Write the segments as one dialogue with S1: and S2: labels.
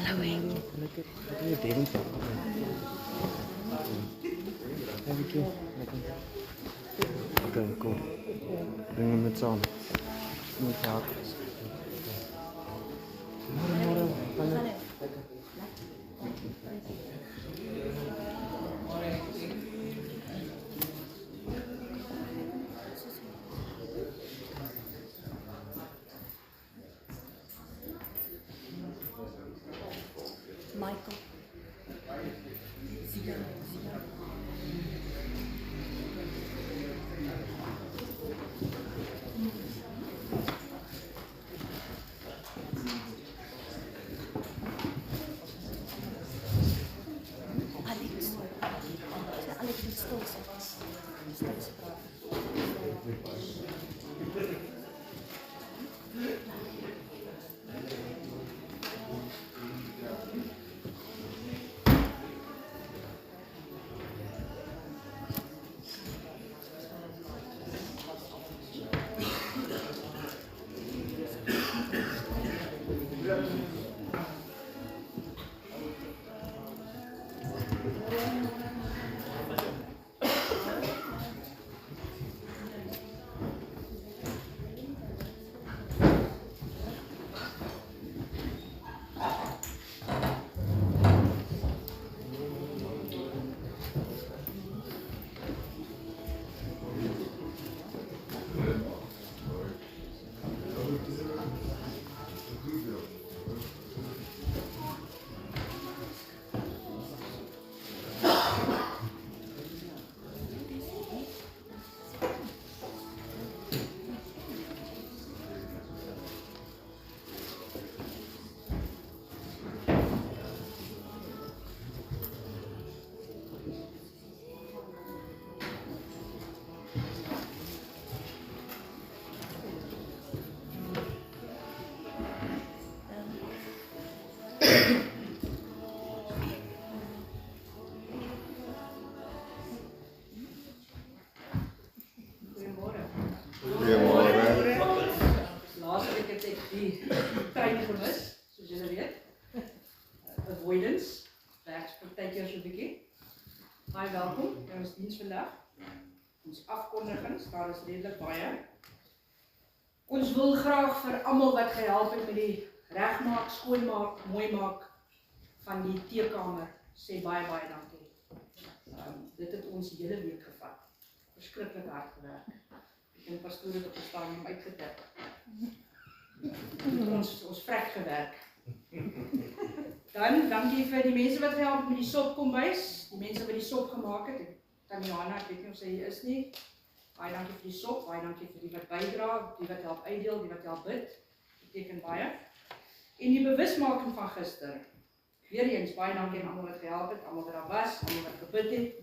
S1: following.
S2: Lekker weer ding. Even Oké, cool. Bring hem met samen. Moet je hard. Morgen, gaan
S1: Michael. Zia. Alex moet stil zijn.
S3: Avoidance, werkspraktijkers so 'n bietjie. Baie welkom by ons diens vandag. Ons afkondigings, daar is redelik baie. Ons wil graag vir almal wat gehelp het met die regmaak, skoonmaak, mooi maak van die teekamer sê baie dankie. Dit het ons die hele week gevat. Verskriklik hard gewerk. Ek en pastoor het opgestaan om uitgetip. Ons vrek gewerk. Dan dankie vir die mense wat gehelp het met die sopkombuis, die mense wat die sop gemaak het. Tannie Johanna, ek weet nie of sy hier is nie. Baie dankie vir die sop, baie dankie vir die wat bydra, die wat help uitdeel, die wat help bid. Beteken baie. En die bewusmaking van gister. Weer eens baie dankie aan almal wat gehelp het, almal wat daar was, almal wat gebid het.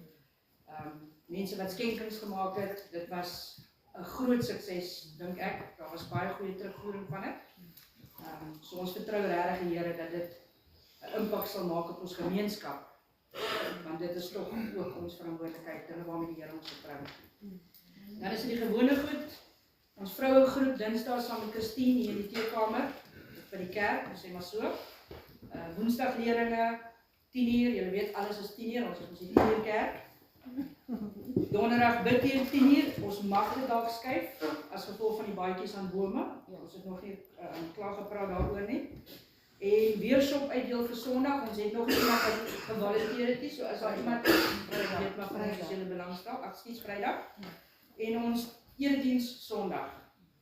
S3: Mense wat skenkings gemaak het. Dit was 'n groot sukses, dink ek. Daar was baie goeie terugvoering van dit. So ons vertrou regtig die Here dat dit 'n impak sal maak op ons gemeenskap. Want dit is tog ook ons verantwoordelikheid, dinge waarmee die Here ons vertrou. Dan is dit die gewone goed. Ons vrouegroep Dinsdae saam met Christine hier in die teekamer by die kerk, ons sê maar so. Woensdagleringe 10:00, julle weet alles is 10:00, ons is ons die 10:00 kerk. Donderdag bid hier 10:00, ons mag dit dalk skuif as gevolg van die baadjies aan bome. Ons het nog nie klaar gepraat daaroor nie. En weer sop uitdeel vir Sondag. Ons het nog iemand wat gevolunteer het nie, so as daar iemand weet maar van ons julle belangstel, ekskuus Vrydag. En ons erediens Sondag.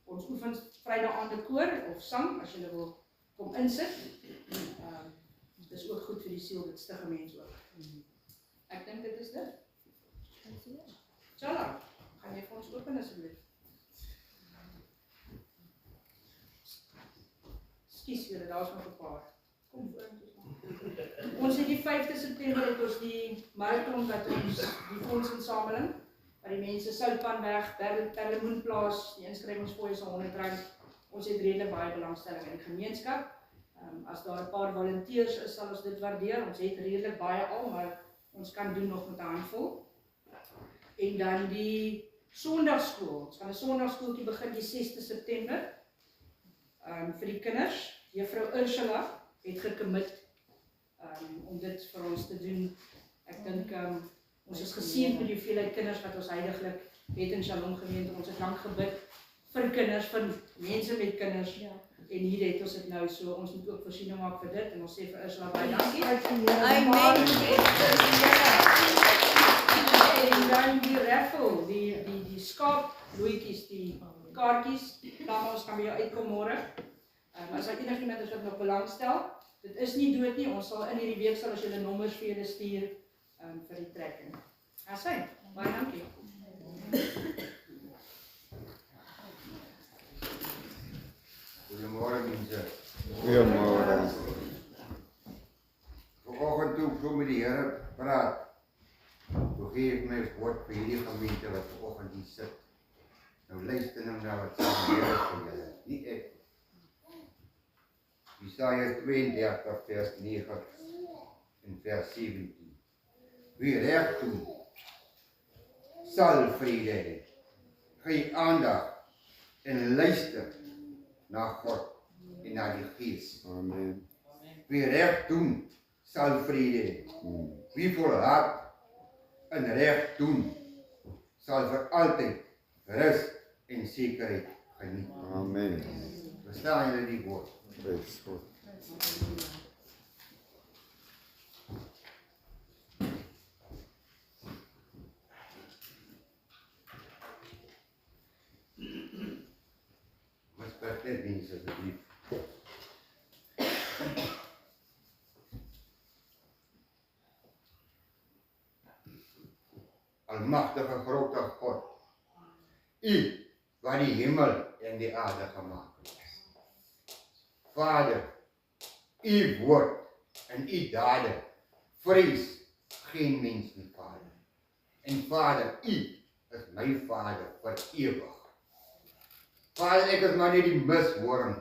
S3: Ons oefen Vrydag aand die koor of sang as julle wil kom insit. Dit is ook goed vir die siel, dit stig 'n mens ook. Ek dink dit is dit. Tjala, gaan jy vir ons open asseblief? Skus julle, daar is nog 'n paar. Kom vorentoe. Ons het die 5de September het ons die marathon wat ons die fondsinsameling by die mense Soutpanweg, Perlemoenplaas, die inskrywingsfooi is R100. Ons het redelik baie belangstelling in die gemeenskap. As daar 'n paar volonteërs is, sal ons dit waardeer. Ons het redelik baie al, maar ons kan doen nog met 'n handvol. En dan die Sondagskool. Ons gaan 'n Sondagskooltjie begin die 6de September. Vir die kinders. Juffrou Ursula het gekommit om dit vir ons te doen. Ek dink ons is geseënd met die hoeveelheid kinders wat ons heiliglik het in Shalom gemeente. Ons het lank gebid vir kinders, vir mense met kinders.
S1: Ja.
S3: En hier het ons dit nou so. Ons moet ook voorsiening maak vir dit en ons sê vir Ursula baie dankie.
S1: Amen.
S3: En dan die raffle, die skaaploetjies, die kaartjies, dan ons kan by jou uitkom môre. As daar enigiemand is wat nog belangstel, dit is nie dood nie, ons sal in hierdie week sal as julle nommers vir julle stuur vir die trekking. Asai, baie dankie.
S4: Goedemorgen mensen.
S2: Goeiemôre.
S4: Vanochtend toe ik zo met die Here praat, toen geef my woord vir hierdie gemeente wat vanochtend hier sit. Nou luister nou na wat sê die Here vir julle, nie ek. Jesaja 32 vers 9 en vers 17. Wie reg doen, sal vrede hê. Gee aandag en luister na God en na die Gees.
S2: Amen.
S4: Wie reg doen, sal vrede hê. Wie volhard in reg doen, sal vir altyd rus en sekerheid geniet.
S2: Amen.
S4: Verstaan julle die woord?
S2: Prys God.
S4: Respecteer mense asseblief. Almagtige grote God, U wat die hemel en die aarde gemaak het. Vader, U woord en U dade vrees geen mens nie, Vader. En Vader, U is my Vader vir ewig. Vader, ek is maar net die mishoring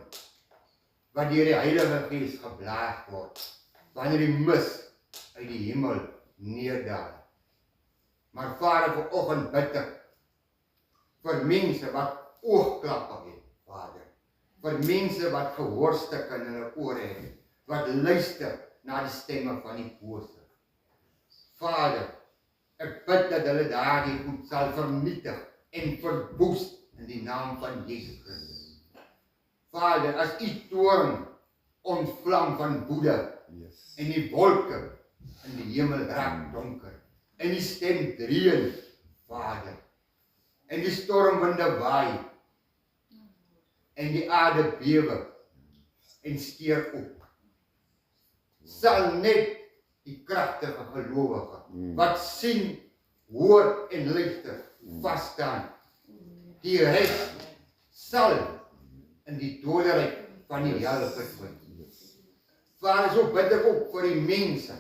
S4: wat deur die Heilige Gees geblaas word, wanneer die mis uit die hemel neerdaal. Maar Vader, vanoggend bid ek vir mense wat oogklappe het, Vader. Vir mense wat gehoorstukke in hulle ore het, wat luister na die stemme van die Bose. Vader, ek bid dat hulle daardie goed sal vernietig en verwoes in die naam van Jesus Christus. Vader, as U toorn ontvlam van woede en die wolke in die hemel raak donker en die stem dreun, Vader, en die stormwinde waai en die aarde bewe en steur op, sal net die kragtige gelowige wat sien, hoor en luister vasstaan. Die res sal in die doderyk van die hel verdwyn. Vader, so bid ek ook vir die mense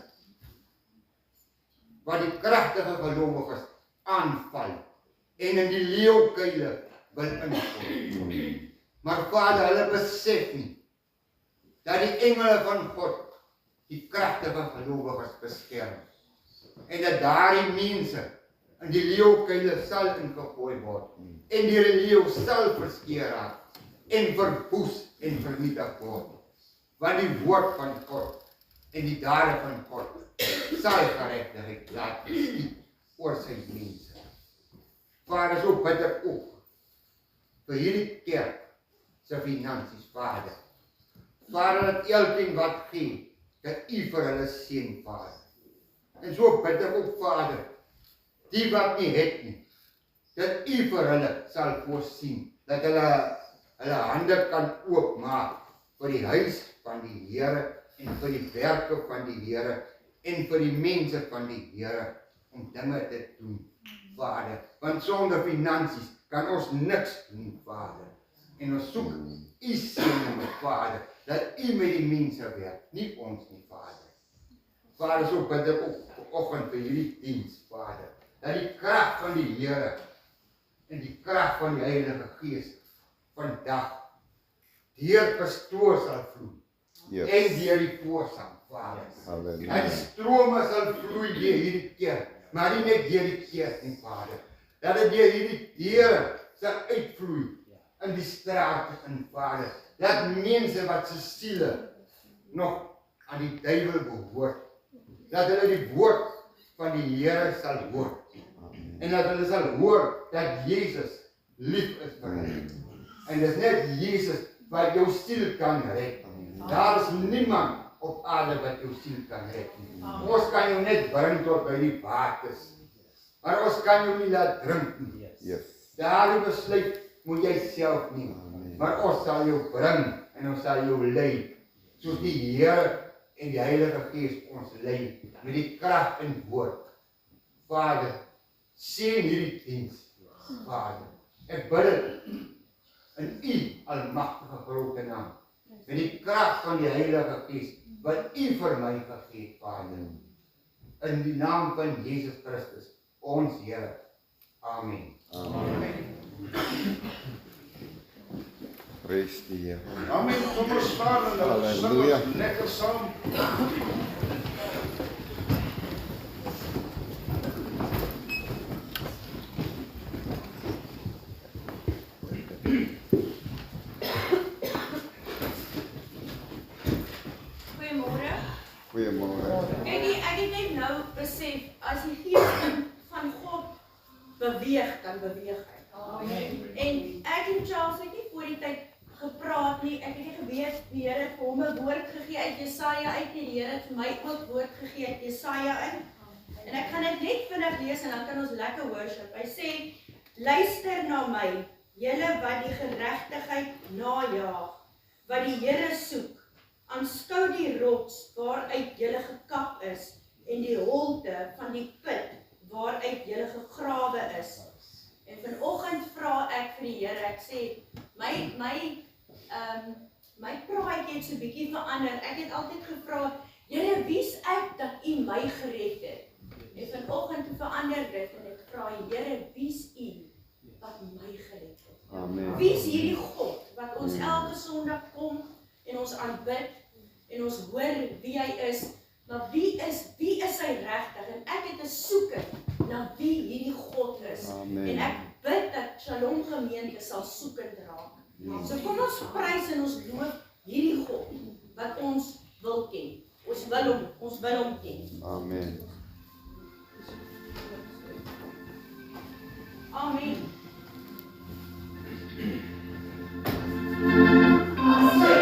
S4: wat die kragtige gelowiges aanval en in die leeukuile wil inval. Maar Vader, hulle besef nie dat die engele van God die kragtige gelowiges beskerm en dat daardie mense in die leeukuile sal ingegooi word en die leeu sal verskeer raak en verwoes en vernietig word. Want die woord van God en die dade van God sal geregtigheid laat geskied oor sy mense. Vader, so bid ek ook vir hierdie kerk se finansies, Vader. Vader, dat elkeen wat gee, dat U vir hulle seën, Vader. En so bid ek ook, Vader, die wat nie het nie, dat U vir hulle sal voorsien, dat hulle hande kan oopmaak vir die huis van die Here en vir die werke van die Here en vir die mense van die Here om dinge te doen, Vader. Want sonder finansies kan ons niks doen, Vader. En ons soek U seën, Vader, dat U met die mense werk, nie ons nie, Vader. Vader, so bid ek ook vanoggend vir hierdie diens, Vader, dat die krag van die Here en die krag van die Heilige Gees vandag deur pastoor sal vloei. En deur die voorsang, Vader. En die strome sal vloei deur hierdie kerk, maar nie net deur die kerk nie, Vader. Dat dit deur hierdie deure sal uitvloei in die strate in, Vader. Dat mense wat se siele nog aan die duiwel behoort. Dat hulle die woord van die Here sal hoor. En dat hulle sal hoor dat Jesus lief is vir hulle. En dis net Jesus wat jou siel kan red. Daar is niemand op aarde wat jou siel kan red nie. Ons kan jou net bring tot by die waters. Maar ons kan jou nie laat drink nie. Daardie besluit moet jy self neem. Maar ons sal jou bring en ons sal jou lei. Soos die Here en die Heilige Gees ons lei met die krag en woord. Vader, seën hierdie diens. Vader, ek bid dit in U almagtige grote naam. Met die krag van die Heilige Gees wat U vir my gegee het, Vader. In die naam van Jesus Christus, ons Here. Amen.
S2: Prys die Here.
S5: Amen. Kom ons staan en dan sing ons lekker saam.
S1: Goeiemôre.
S2: Goeiemôre.
S1: Kyk, ek het net nou besef, as die gees van God beweeg, dan beweeg hy. En ek en Charles het nie voor die tyd gepraat nie, ek het nie geweet, die Here het vir hom 'n woord gegee uit Jesaja uit, die Here het vir my ook woord gegee uit Jesaja uit. En ek gaan dit net vinnig lees en dan kan ons lekker worship. Hy sê, luister na my, julle wat die geregtigheid najaag, wat die Here soek. Aanskou die rots waaruit julle gekap is en die holte van die put waaruit julle gegrawe is. En vanoggend vra ek vir die Here, ek sê, my praatjie het so 'n bietjie verander. Ek het altyd gevra, Here, wie's ek dat U my gered het? En vanoggend verander dit en ek vra, Here, wie's U wat my gered het?
S2: Amen.
S1: Wie's hierdie God wat ons elke Sondag kom en ons aanbid en ons hoor wie hy is, maar wie is hy regtig? En ek het 'n soeke na wie hierdie God is.
S2: Amen.
S1: En ek bid dat Shalom gemeente sal soekend raak. So kom ons prys en ons loof hierdie God wat ons wil ken. Ons wil hom ken.
S2: Amen.
S1: Amen.
S6: Amen.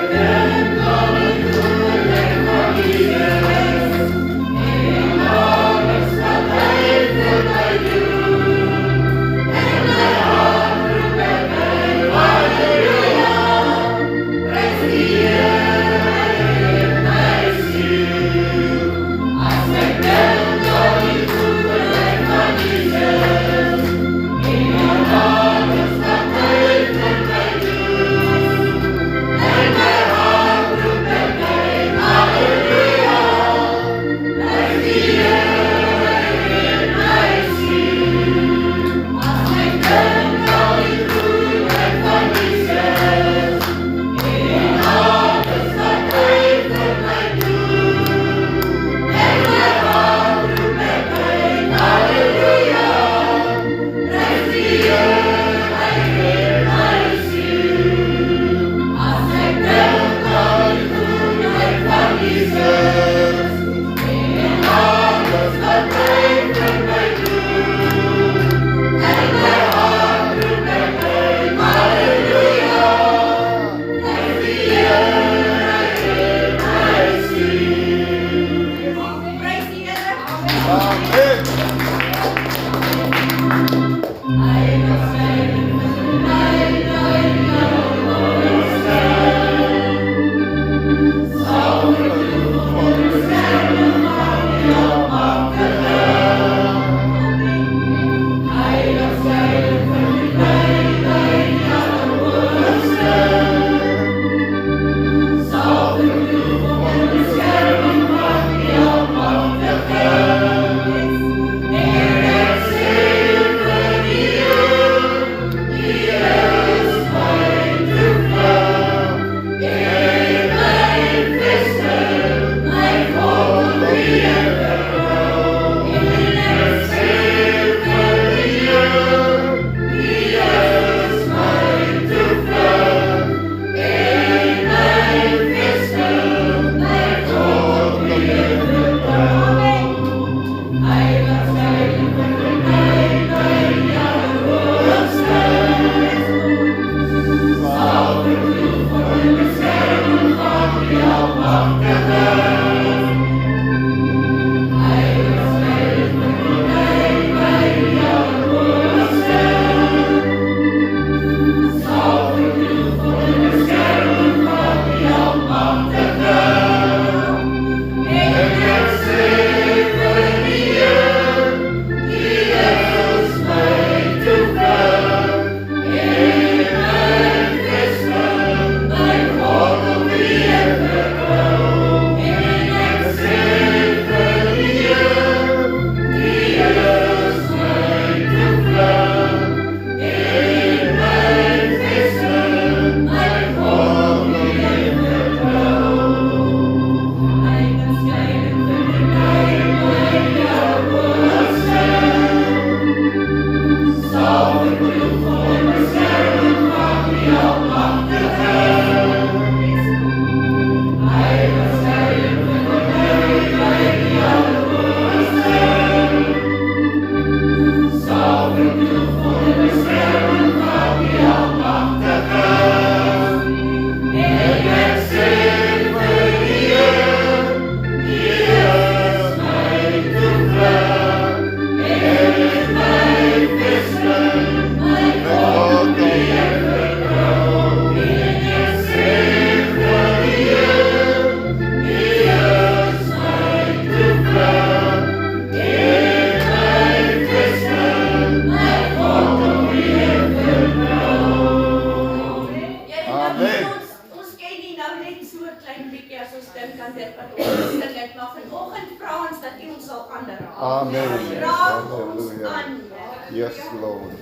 S2: Amen.
S1: Raak ons
S2: Hallelujah.
S1: aan, Here.
S2: Yes, Lord.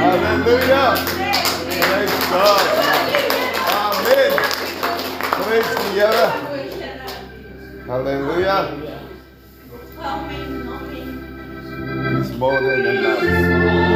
S2: Hallelujah. Praise God. Amen. Praise the Here. Hallelujah.
S1: Amen, amen.
S2: He's more than enough.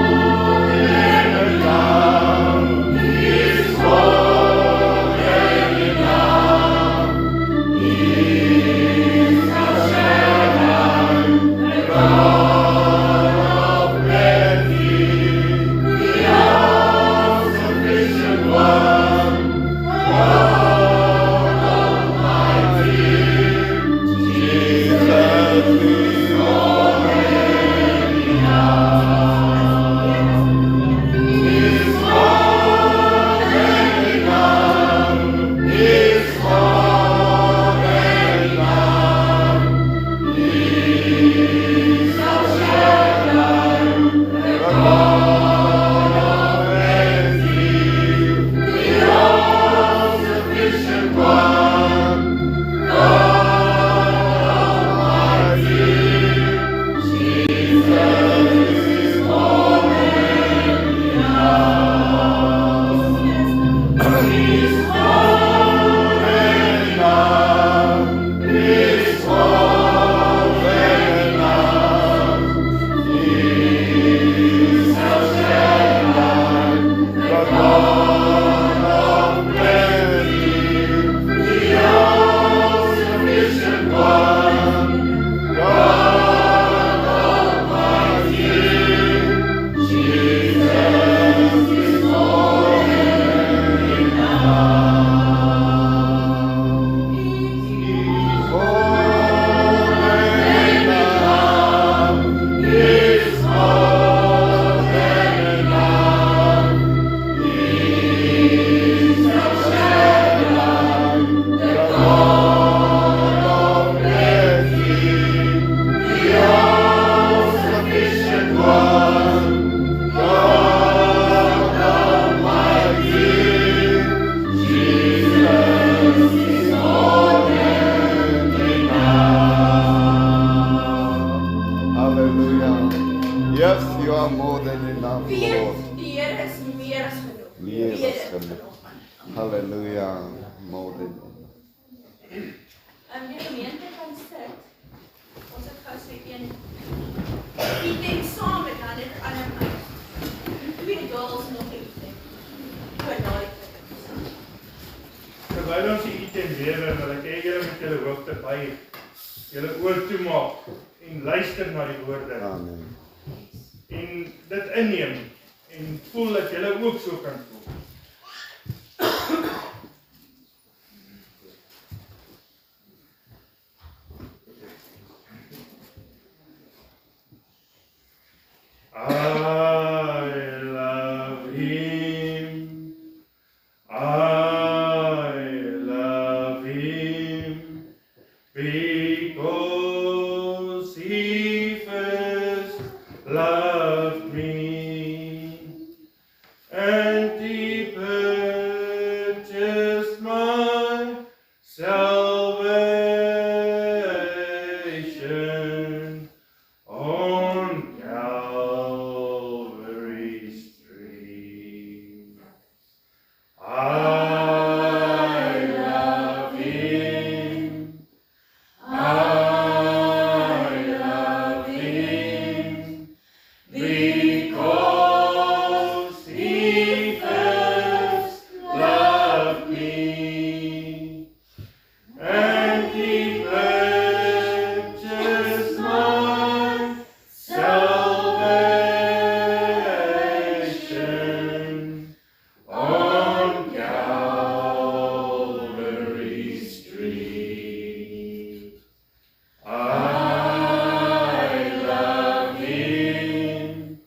S1: Meer as genoeg.
S2: Meer as
S1: Weet dit
S2: genoeg.
S1: vanoggend.
S2: Halleluja. Môre.
S1: Die gemeente kan sit. Ons het gou so een item saam met dan net ander huis. Twee girls nog item. Goed, daai.
S6: Terwyl ons die item lewer, wil ek hê julle moet julle hoofde buig, julle oor toemaak en luister na die woorde
S2: Amen.
S6: en dit inneem en voel dat julle ook so kan voel. I love him. I love him because he first loved me and he purchased my salvation on Calvary's tree. I love him. I love him because he first loved me and he purchased my salvation on Calvary's tree. I love him.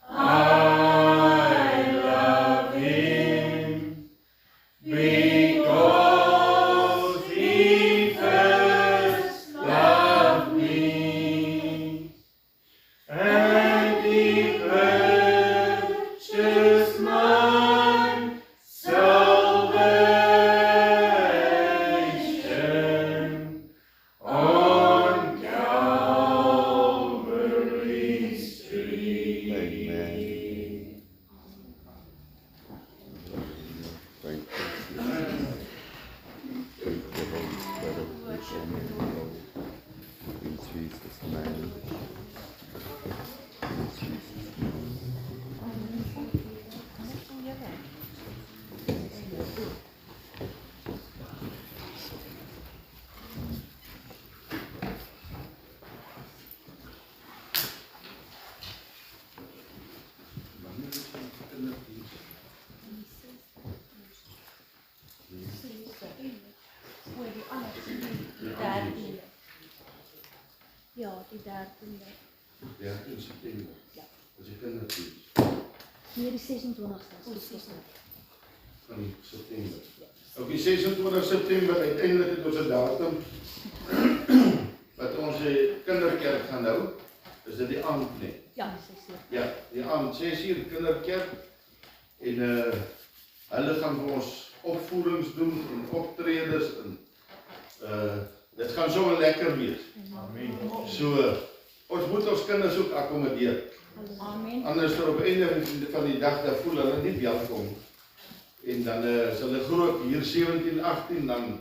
S6: I love him because he first loved me and he purchased my salvation on Calvary's tree.
S2: Amen. Thank you. Thank you, Holy Spirit. We come and go. In Jesus' name. In Jesus' name.
S7: Ja, die 13e.
S5: 13 September. As die kinderdiens
S7: Nee, die 26e.
S5: van September. Op die 26 September uiteindelik het ons 'n datum wat ons die kinderkerk gaan hou. Is dit die aand net?
S7: Ja, 6
S5: Ja, die aand 6uur kinderkerk en hulle gaan vir ons opvoerings doen en optredes en dit gaan sommer lekker wees.
S6: Amen.
S5: So ons moet ons kinders ook akkommodeer.
S7: Amen.
S5: Anders op einde van die dag dan voel hulle nie welkom. En dan is hulle groot hier 17, 18 dan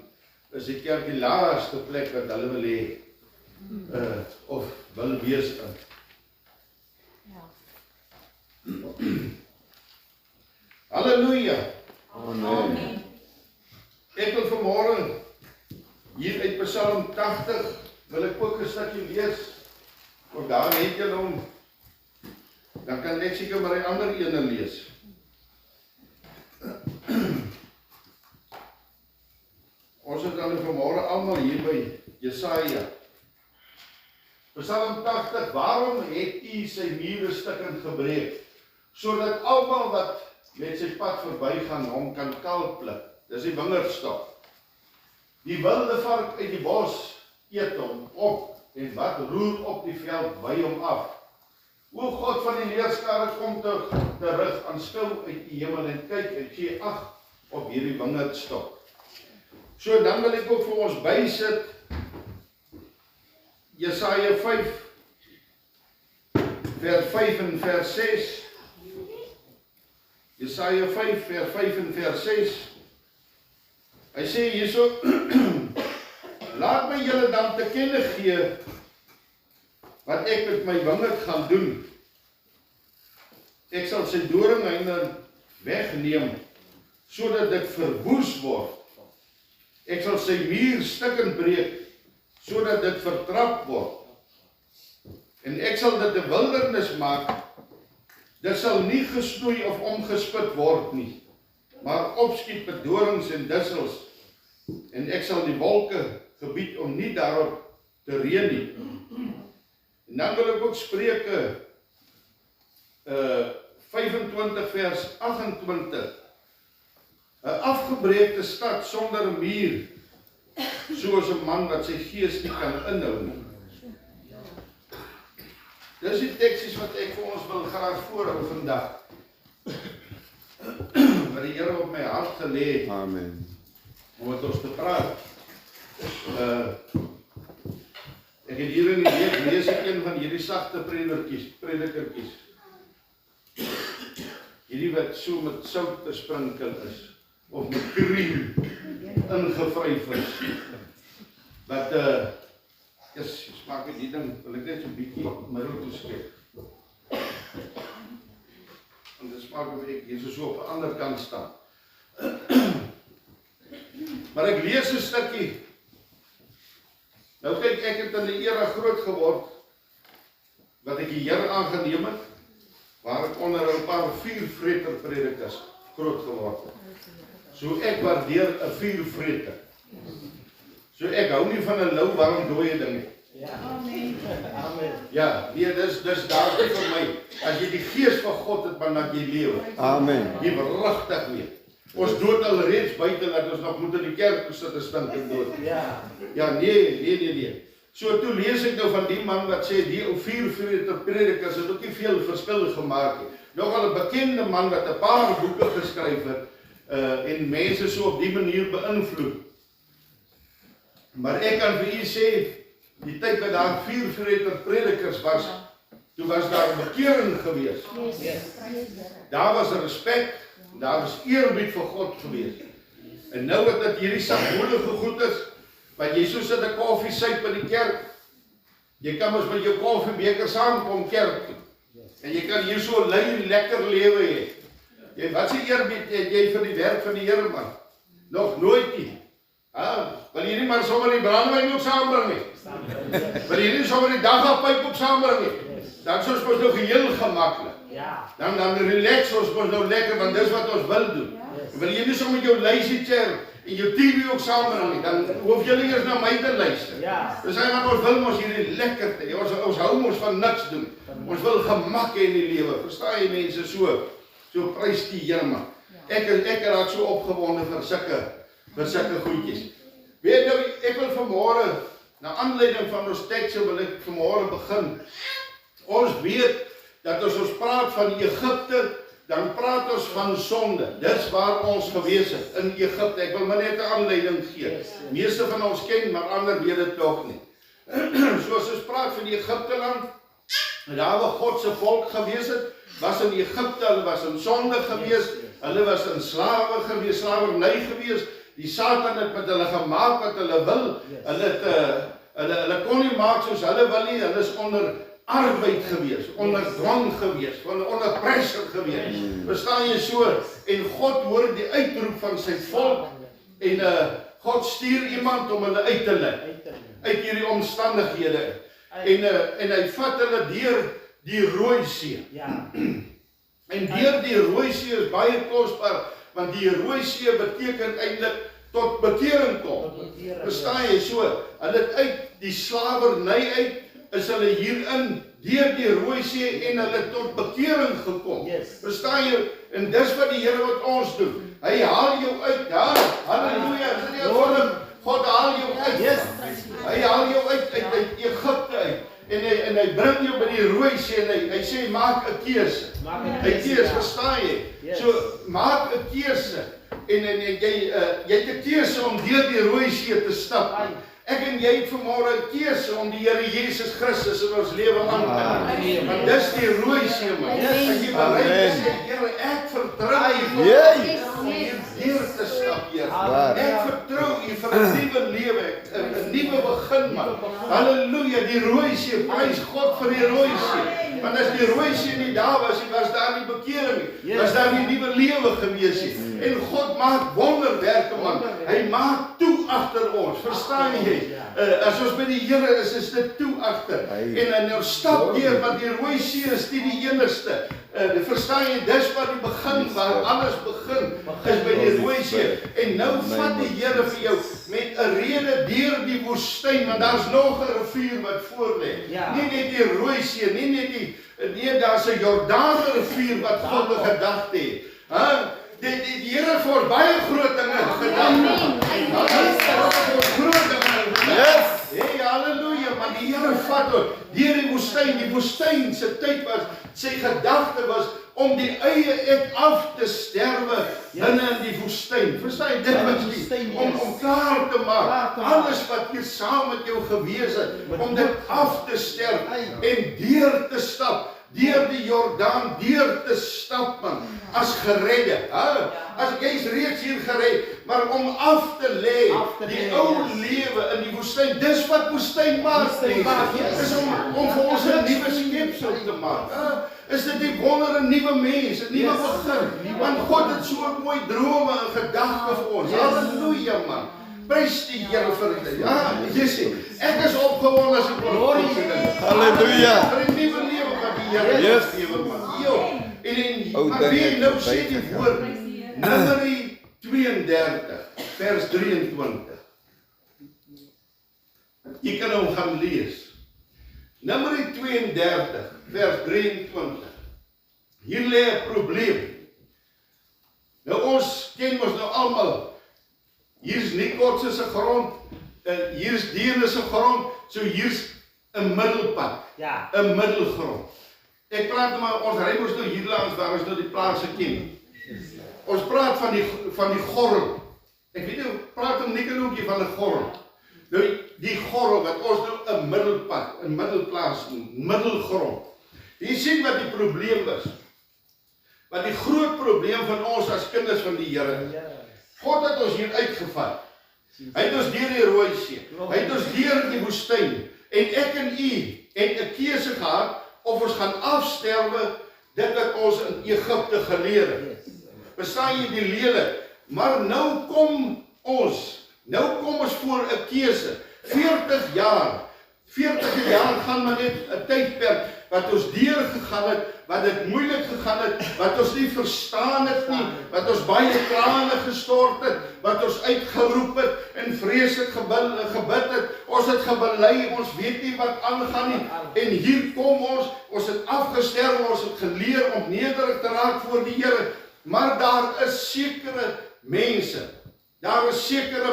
S5: is die kerk die laaste plek wat hulle wil hê of wil wees in.
S7: Ja.
S5: Halleluja.
S2: Amen.
S5: Ek wil vanmôre hier uit Psalm 80 wil ek ook 'n stukkie lees. Want daar het julle hom. Dan kan ek seker maar 'n ander ene lees. Ons het dan vanmôre almal hier by Jesaja. Psalm 80, waarom het U sy mure stukkend gebreek, sodat almal wat met sy pad verbygaan hom kan kalpluk. Dis die wingerdstok. Die wilde vark uit die bos eet hom op en wat roer op die veld by hom af. O God van die leerskare, kom terug, aanskou uit die hemel en kyk en gee ag op hierdie wingerdstok. So dan wil ek ook vir ons bysit Jesaja 5 vers 5 en vers 6. Jesaja 5 vers 5 en vers 6. Hy sê hierso, laat my julle dan te kenne gee wat ek met my wingerd gaan doen. Ek sal sy doringheine wegneem, sodat dit verwoes word. Ek sal sy muur stukkend breek, sodat dit vertrap word. En ek sal dit 'n wildernis maak. Dit sal nie gesnoei of omgespit word nie, maar opskiet met dorings en dussels. En ek sal die wolke gebied om nie daarop te reën nie. En dan wil ek ook Spreuke 25 vers 28. 'n afgebreekte stad sonder 'n muur, soos 'n man wat sy gees nie kan inhou nie. Dis die teksies wat ek vir ons wil graag voorhou vandag. Wat die Here op my hart gelê het.
S2: Amen.
S5: Om met ons te praat. Ek het hier in die week lees ek een van hierdie sagte predikertjies. Hierdie wat so met sout besprinkel is, of met kriem ingevryf is. Wat smaak die ding, wil ek net so 'n bietjie middel toeskep. En dit smaak of ek hier so op 'n ander kant staan. Maar ek lees 'n stukkie. Nou kyk, ek het in die era groot geword, wat ek die Here aangeneem het, waar ek onder 'n paar vuurvreter predikers groot geword het. So ek waardeer 'n vuurvreter. So ek hou nie van 'n lou warm dooie ding nie. Ja, nee, dis daarby vir my. As jy die gees van God het, maar dat jy lewe.
S2: Amen.
S5: Jy verrigtig weet. Ons dood al reeds buite dat ons nog moet in die kerk sit en stink dood. Ja, nee. So toe lees ek nou van die man wat sê die ou vuurvreter predikers het ook nie veel verskil gemaak nie. Nogal 'n bekende man wat 'n paar boeke geskryf het en mense so op die manier beïnvloed. Maar ek kan vir u sê, die tyd wat daar vuurvreter predikers was, toe was daar bekering gewees. Daar was respek, daar was eerbied vir God gewees. En nou wat dit hierdie sagmoedige goed is, want jy so sit 'n koffie suip in die kerk. Jy kan mos met jou koffiebeker saamkom kerk toe. En jy kan hier so 'n lekker lewe hê. Jy wat se eerbied het jy vir die werk van die Here man? Nog nooit nie. Wil jy nie maar sommer die brandewyn ook saambring nie? Wil jy nie sommer die dagapyp ook saambring nie? Dan soos ons nou geheel gemaklik. Dan relax ons nou lekker, want dis wat ons wil doen. Wil jy nie sommer jou lazy chair en jou TV ook saambring nie, dan hoef jy nie eers na my te luister. Dis wat ons wil mos hierdie lekkerte. Ons hou mos van niks doen. Ons wil gemak hê in die lewe. Verstaan jy mense so? So prys die Here man. Ek raak so opgewonde vir sulke goedjies. Weet nou, ek wil vanmôre, na aanleiding van ons tekste wil ek vanmôre begin. Ons weet dat as ons praat van Egipte, dan praat ons van sonde. Dis waar ons gewees het, in Egipte. Ek wil maar net 'n aanleiding gee. Meeste van ons ken, maar ander weet dit nog nie. Soos ons praat van Egipte land, daar waar God se volk gewees het, was in Egipte, hulle was in sonde gewees, hulle was in slawerny gewees. Die Satan het met hulle gemaak wat hulle wil. Hulle kon nie maak soos hulle wil nie. Hulle is onder arbeid gewees, onder dwang gewees, onder pressure gewees. Verstaan jy so? En God hoor die uitroep van sy volk en God stuur iemand om hulle uit te lei uit hierdie omstandighede. En hy vat hulle deur die Rooi See. En deur die Rooi See is baie kosbaar, want die Rooi See beteken eintlik tot bekering kom. Verstaan jy so? Hulle het uit die slawerny uit, is hulle hierin deur die Rooi See en hulle tot bekering gekom. Verstaan jy? En dis wat die Here wat ons doen. Hy haal jou uit, ja, halleluja. God haal jou uit. Hy haal jou uit Egipte uit. En hy bring jou by die Rooi See en hy sê maak 'n keuse. 'n keuse, verstaan jy? So maak 'n keuse. En jy het 'n keuse om deur die Rooi See te stap. Ek en jy het vanmôre 'n keuse om die Here Jesus Christus in ons lewe aan te neem. Want dis die Rooi See man. As jy bereid is, Here, ek vertrou U
S2: Yes.
S5: om hierdeur te stap, Here.
S2: Waar?
S5: Ek vertrou U vir 'n nuwe lewe, 'n nuwe begin, man. Halleluja, die rooi see, prys God vir die rooi see. Want as die rooi see nie daar was daar nie bekering nie, was daar nie nuwe lewe gewees nie. En God maak wonderwerke, man. Hy maak toe agter ons, verstaan jy? As ons by die Here is dit toe agter. En nou stap deur, want die rooi see is nie die enigste. Verstaan jy, dis wat die begin waar alles begin, is by die rooi see. En nou vat die Here vir jou met 'n rede deur die woestyn, want daar's nog 'n rivier wat voor lê. Nie net die rooi see, nie net nee, daar's 'n Jordaan rivier wat God 'n gedagte het. Die Here vir baie groot dinge gedagte. Groot dinge.
S2: Yes.
S5: Hey, halleluja, maar die Here vat ons deur die woestyn se tyd was, sy gedagte was om die eie ek af te sterwe binne in die woestyn. Verstaan jy, dit was die, om klaar te maak, alles wat hier saam met jou gewees het, om dit af te sterf en deur te stap, deur die Jordaan, deur te stap, man, as geredde. As jy's reeds hier gered, maar om af te lê, die ou lewe in die woestyn, dis wat woestyn maak, is om vir ons 'n nuwe skepsel te maak. Is dit die wonder 'n nuwe mens, 'n nuwe begin, want God het so mooi drome en gedagtes vir ons. Halleluja, man. Prys die Here vir dit. Ja, jy sien, ek is opgewonde as ek hoor God se ding.
S2: Halleluja.
S5: Vir 'n nuwe lewe wat die Here
S2: Yes.
S5: gegee het, man. En
S2: Ou
S5: maar
S2: dinge
S5: wie nou
S2: verby
S5: sê die
S2: gegaan.
S5: woord Numeri 32 vers 23. Jy kan hom gaan lees. Numeri 32 vers 23. Hier lê 'n probleem. Nou ons ken mos nou almal. Hier's Nikotse se grond, hier's Deene se grond, so hier's 'n middelpad. Ja, 'n middelgrond. Ek praat maar ons ry mos nou hier langs waar ons nou die plase ken. Ons praat van die gorrel. Ek weet nie, praat om Nikologie van 'n gorrel. Nou die gorrel wat ons nou 'n middelpad, 'n middelplaas noem, middelgrond. Jy sien wat die probleem is. Wat die groot probleem van ons as kinders van die Here is. God het ons hier uitgevat. Hy het ons deur die Rooi See. Hy het ons deur die woestyn. En ek en u het 'n keuse gehad of ons gaan afsterwe dit wat ons in Egipte geleer het. Verstaan jy die lele? Maar nou kom ons voor 'n keuse. 40 jaar gaan maar net 'n tydperk wat ons deur gegaan het, wat dit moeilik gegaan het, wat ons nie verstaan het nie, wat ons baie trane gestort het, wat ons uitgeroep het en vreeslik gebid het, ons het gebely, ons weet nie wat aangaan nie, en hier kom ons het afgesterwe, ons het geleer om nederig te raak voor die Here, maar daar is sekere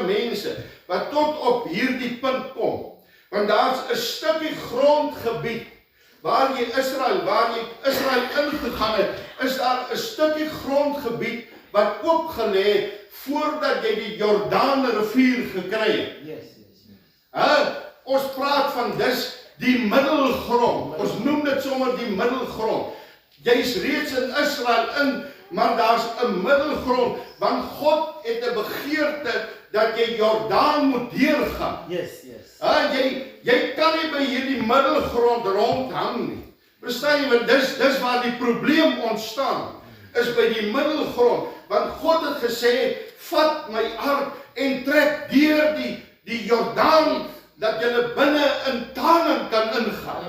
S5: mense, wat tot op hierdie punt kom, want daar's 'n stukkie grondgebied, waar jy Israel ingegaan het, is daar 'n stukkie grondgebied wat oopgelê het voordat jy die Jordaan rivier gekry het. Ons praat van dis die middelgrond. Ons noem dit sommer die middelgrond. Jy's reeds in Israel in, maar daar's 'n middelgrond, want God het 'n begeerte dat jy Jordaan moet deurgaan. Jy kan nie by hierdie middelgrond rondhang nie. Verstaan jy, want dis waar die probleem ontstaan, is by die middelgrond, want God het gesê, vat my ark en trek deur die Jordaan, dat julle binne in Kanaan kan ingaan.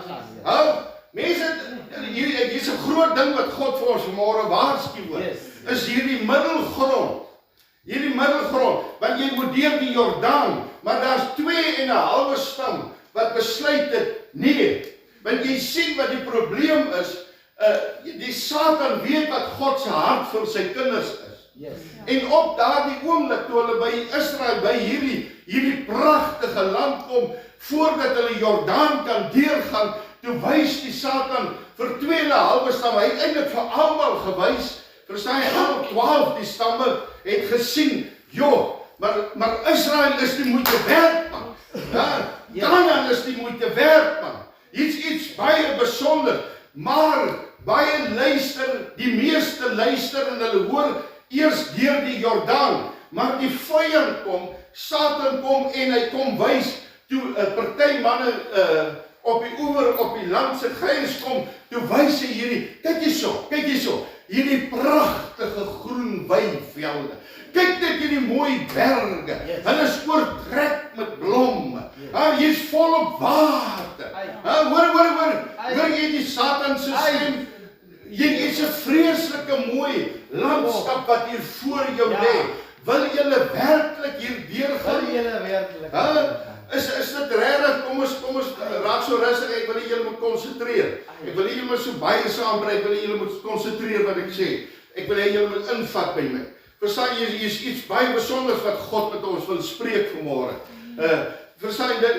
S5: Mense, hier's 'n groot ding wat God vir ons vanmôre waarsku, is hierdie middelgrond. Want jy moet deur die Jordaan, maar daar's 2,5 stam wat besluit het, nee, want jy sien wat die probleem is, die Satan weet wat God se hart vir sy kinders is. En op daardie oomblik toe hulle by Israel, by hierdie pragtige land kom, voordat hulle Jordaan kan deurgaan, toe wys die Satan vir 2,5 stamme, hy het eintlik vir almal gewys, verstaan jy, al 12 die stamme het gesien, maar Israel is die moeite werd, man. Kanaan is die moeite werd, man. Iets baie besonder, maar Baie luister, die meeste luister en hulle hoor eers deur die Jordaan, maar die vyand kom, Satan kom en hy kom wys, toe 'n party manne op die oewer, op die land se grens kom, toe wys hy hierdie, kyk hierso, hierdie pragtige groen weivelde. Kyk net hierdie mooi berge. Hulle is oortrek met blomme. Hier's volop water. Hoor jy die Satan se stem? Hier is 'n vreeslike mooi landskap wat hier voor jou lê. Wil julle werklik hier deurgaan? Is dit regtig? Kom ons raak so rustig. Ek wil julle moet konsentreer. Ek wil julle moet so baie saambrei. Ek wil julle moet konsentreer wat ek sê. Ek wil julle moet invat by my. Verstaan jy, hier is iets baie besonders wat God met ons wil spreek vanmôre. Verstaan jy,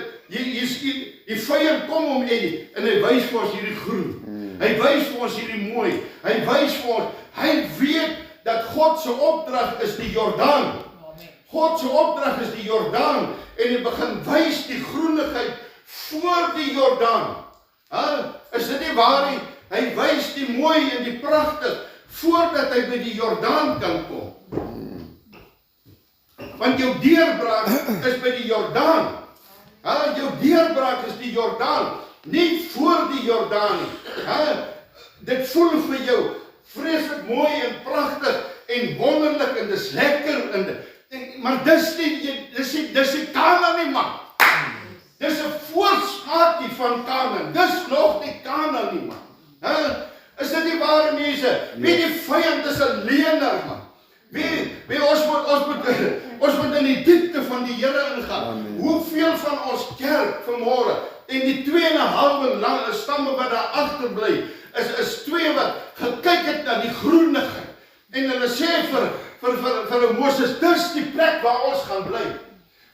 S5: die vyand kom om en hy wys vir ons hierdie groen. Hy wys vir ons hierdie mooi. Hy wys vir ons, hy weet dat God se opdrag is die Jordaan. God se opdrag is die Jordaan en hy begin wys die groenigheid voor die Jordaan. Is dit nie waar nie? Hy wys die mooi en die pragtig voordat hy by die Jordaan kan kom. Want jou deurbraak is by die Jordaan. Jou deurbraak is die Jordaan, nie voor die Jordaan nie. Dit voel vir jou vreeslik mooi en pragtig en wonderlik en dis lekker maar dis die Kanaan nie, man. Dis 'n voorskaatjie van Kanaan. Dis nog nie Kanaan nie, man. Is dit nie waar, mense? Wie die vyand is 'n leienaar, man. Wie ons moet in die diepte van die Here ingaan. Hoeveel van ons kerk vanmôre en die 2,5 stamme wat daar agterbly, is twee wat gekyk het na die groenigheid. En hulle sê vir Moses, dis die plek waar ons gaan bly.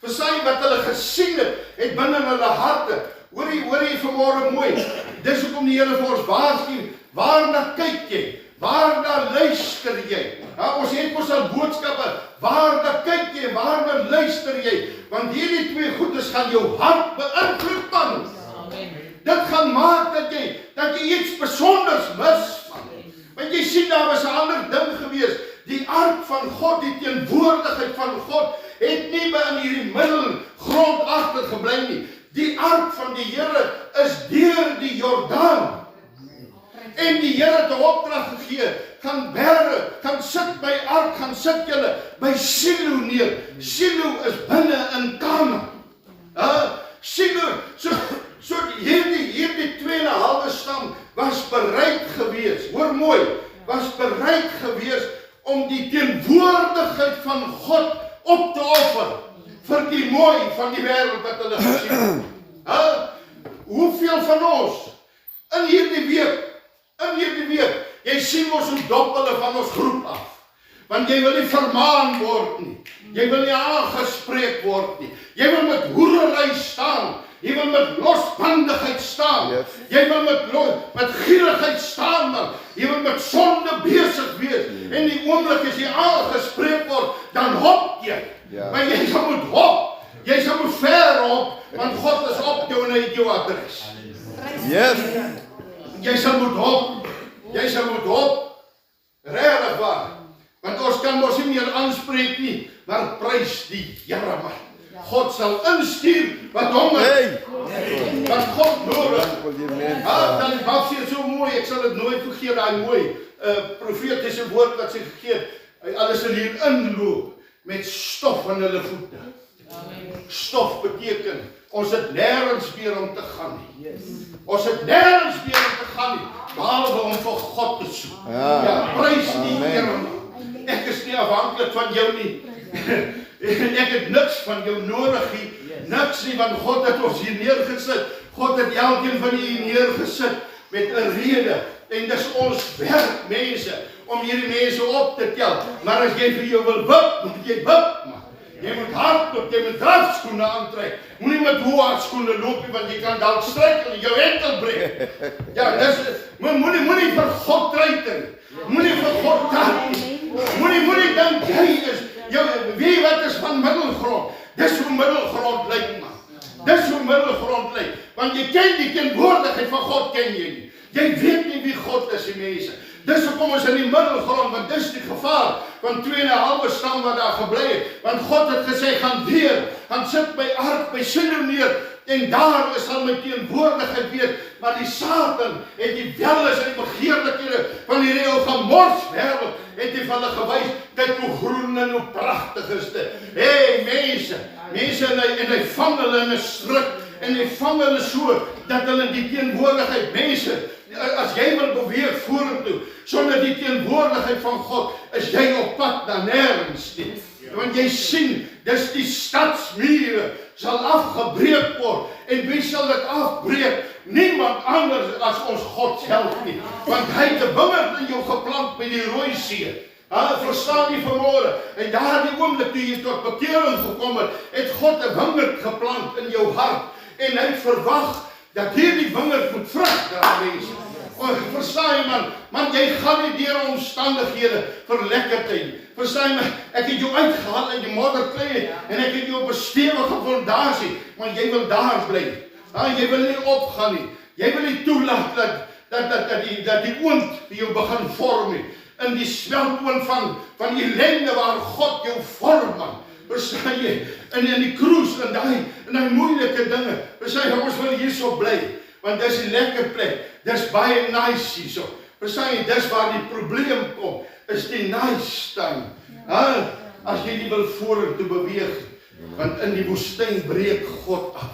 S5: Verstaan wat hulle gesien het binne hulle harte. Hoor jy vanmôre mooi. Dis hoekom die Here vir ons waarsku, waarna kyk jy? Waarna luister jy? Ons het mos al boodskappe, waarna kyk jy, waarna luister jy? Want hierdie twee goedes gaan jou hart beïnvloed, man. Dit gaan maak dat jy iets besonders mis, man. Want jy sien, daar was 'n ander ding gewees. Die ark van God, die teenwoordigheid van God, het nie by in hierdie middelgrond agtergebly nie. Die ark van die Here is deur die Jordaan. En die Here het 'n opdrag gegee, gaan sit by ark, gaan sit julle by Silo neer. Silo is binne in Kanaan. Silo, so hierdie 2,5 stam was bereid gewees, hoor mooi, was bereid gewees om die teenwoordigheid van God op te offer vir die mooi van die wêreld wat hulle gesien het. Hoeveel van ons in hierdie week, jy sien ons hoe dop hulle van ons groep af. Want jy wil nie vermaan word nie. Jy wil nie aangespreek word nie. Jy wil met hoerery staan. Jy wil met losbandigheid staan. Yes. Jy wil met gierigheid staan, man. Jy wil met sonde besig wees. En die oomblik as jy aangespreek word, dan hop jy. Maar jy sal moet hop. Jy sal moet ver hop, want God is op jou en hy het jou adres.
S2: Yes.
S5: Jy sal moet hop. Jy sal moet hop. Regtig waar. Want ons kan mos nie meer aanspreek nie, maar prys die Here man. God sal instuur wat hom wat God nodig. Dan was hier so mooi, ek sal dit nooit vergeet, daai mooi profetiese woord wat sy gegee het. Alles sal hier inloop met stof aan hulle voete. Stof beteken ons het nêrens meer om te gaan nie. Ons het nêrens meer om te gaan nie, behalwe om vir God te soek. Ja, prys die Here. Ek is nie afhanklik van jou nie. Ek het niks van jou nodig nie. Niks nie, want God het ons hier neergesit. God het elkeen van hier neergesit met 'n rede. En dis ons werk, mense, om hierdie mense op te tel. Maar as jy vir jou wil wip, moet jy wip, man. Jy moet hardloop, jy moet drafskoene aantrek. Moenie met hoë handskoene loop nie, want jy kan dalk struikel en jou enkel breek. Ja, dis moenie vir God treiter. Moenie vir God dank nie. Moenie dink jy is wie wat is van middelgrond. Dis hoe middelgrond lyk, man. Dis hoe middelgrond lyk. Want jy ken die teenwoordigheid van God, ken jy nie. Jy weet nie wie God is, die mense. Dis hoekom ons in die middelgrond, want dis die gevaar van 2,5 stam wat daar gebly het. Want God het gesê, gaan sit by ark, by Silo neer, en daar sal my teenwoordigheid wees. Maar die Satan het die welles en die begeerlikhede van hierdie ou gemors wêreld, het hy van hulle gewys, kyk hoe groen en hoe pragtig is dit. Hey mense en hy vang hulle in 'n struik, en hy vang hulle so, dat hulle in die teenwoordigheid, mense, as jy wil beweeg vorentoe, sonder die teenwoordigheid van God, is jy op pad na nêrens nie. Want jy sien, dis die stadsmure sal afgebreek word, en wie sal dit afbreek? Niemand anders as ons God self nie, want hy het 'n wingerd in jou geplant by die Rooi See. Verstaan jy vanmôre? En daardie oomblik toe jy tot bekering gekom het God 'n wingerd geplant in jou hart, en hy verwag dat hierdie wingerd moet vrug dra, mense. Verstaan jy man, jy gaan nie deur omstandighede vir lekkertyd. Verstaan jy, ek het jou uitgehaal uit die modderklei, en ek het jou op 'n stewige fondasie, maar jy wil daar bly. Jy wil nie opgaan nie. Jy wil nie toelaat dat die oond vir jou begin vorm nie. In die smeltoond van ellende waar God jou vorm, man. Verstaan jy? In die kroes, in daai moeilike dinge. Verstaan jy, ons wil hierso bly, want dis 'n lekker plek. Dis baie nice hierso. Verstaan jy, dis waar die probleem kom, is die nice time. As jy nie wil vorentoe beweeg, want in die woestyn breek God af.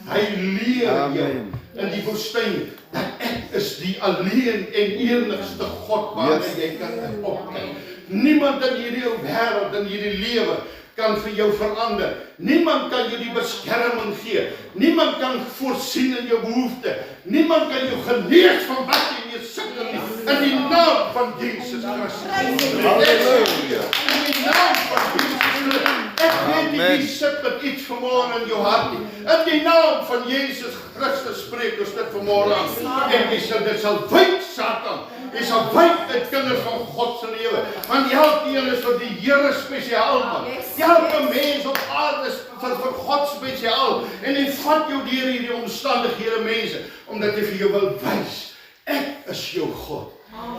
S5: Hy leer jou in die woestyn dat ek is die alleen en enigste God waarna jy kan opkyk. Niemand in hierdie wêreld, in hierdie lewe kan vir jou verander. Niemand kan jou die beskerming gee. Niemand kan voorsien in jou behoefte. Niemand kan jou genees van wat jy mee sukkel nie. In die naam van Jesus Christus.
S2: Halleluja.
S5: In die naam van Jesus Christus. Ek weet nie wie sit met iets vanmôre in jou hart nie. In die naam van Jesus Christus spreek ons dit vanmôre aan. En dit sal wyk, Satan. Jy sal wyk uit kinders van God se lewe. Want elkeen is vir die Here spesiaal, man. Elke mens op aarde is vir God spesiaal. En hy vat jou deur hierdie omstandighede, mense, omdat hy vir jou wil wys, ek is jou God.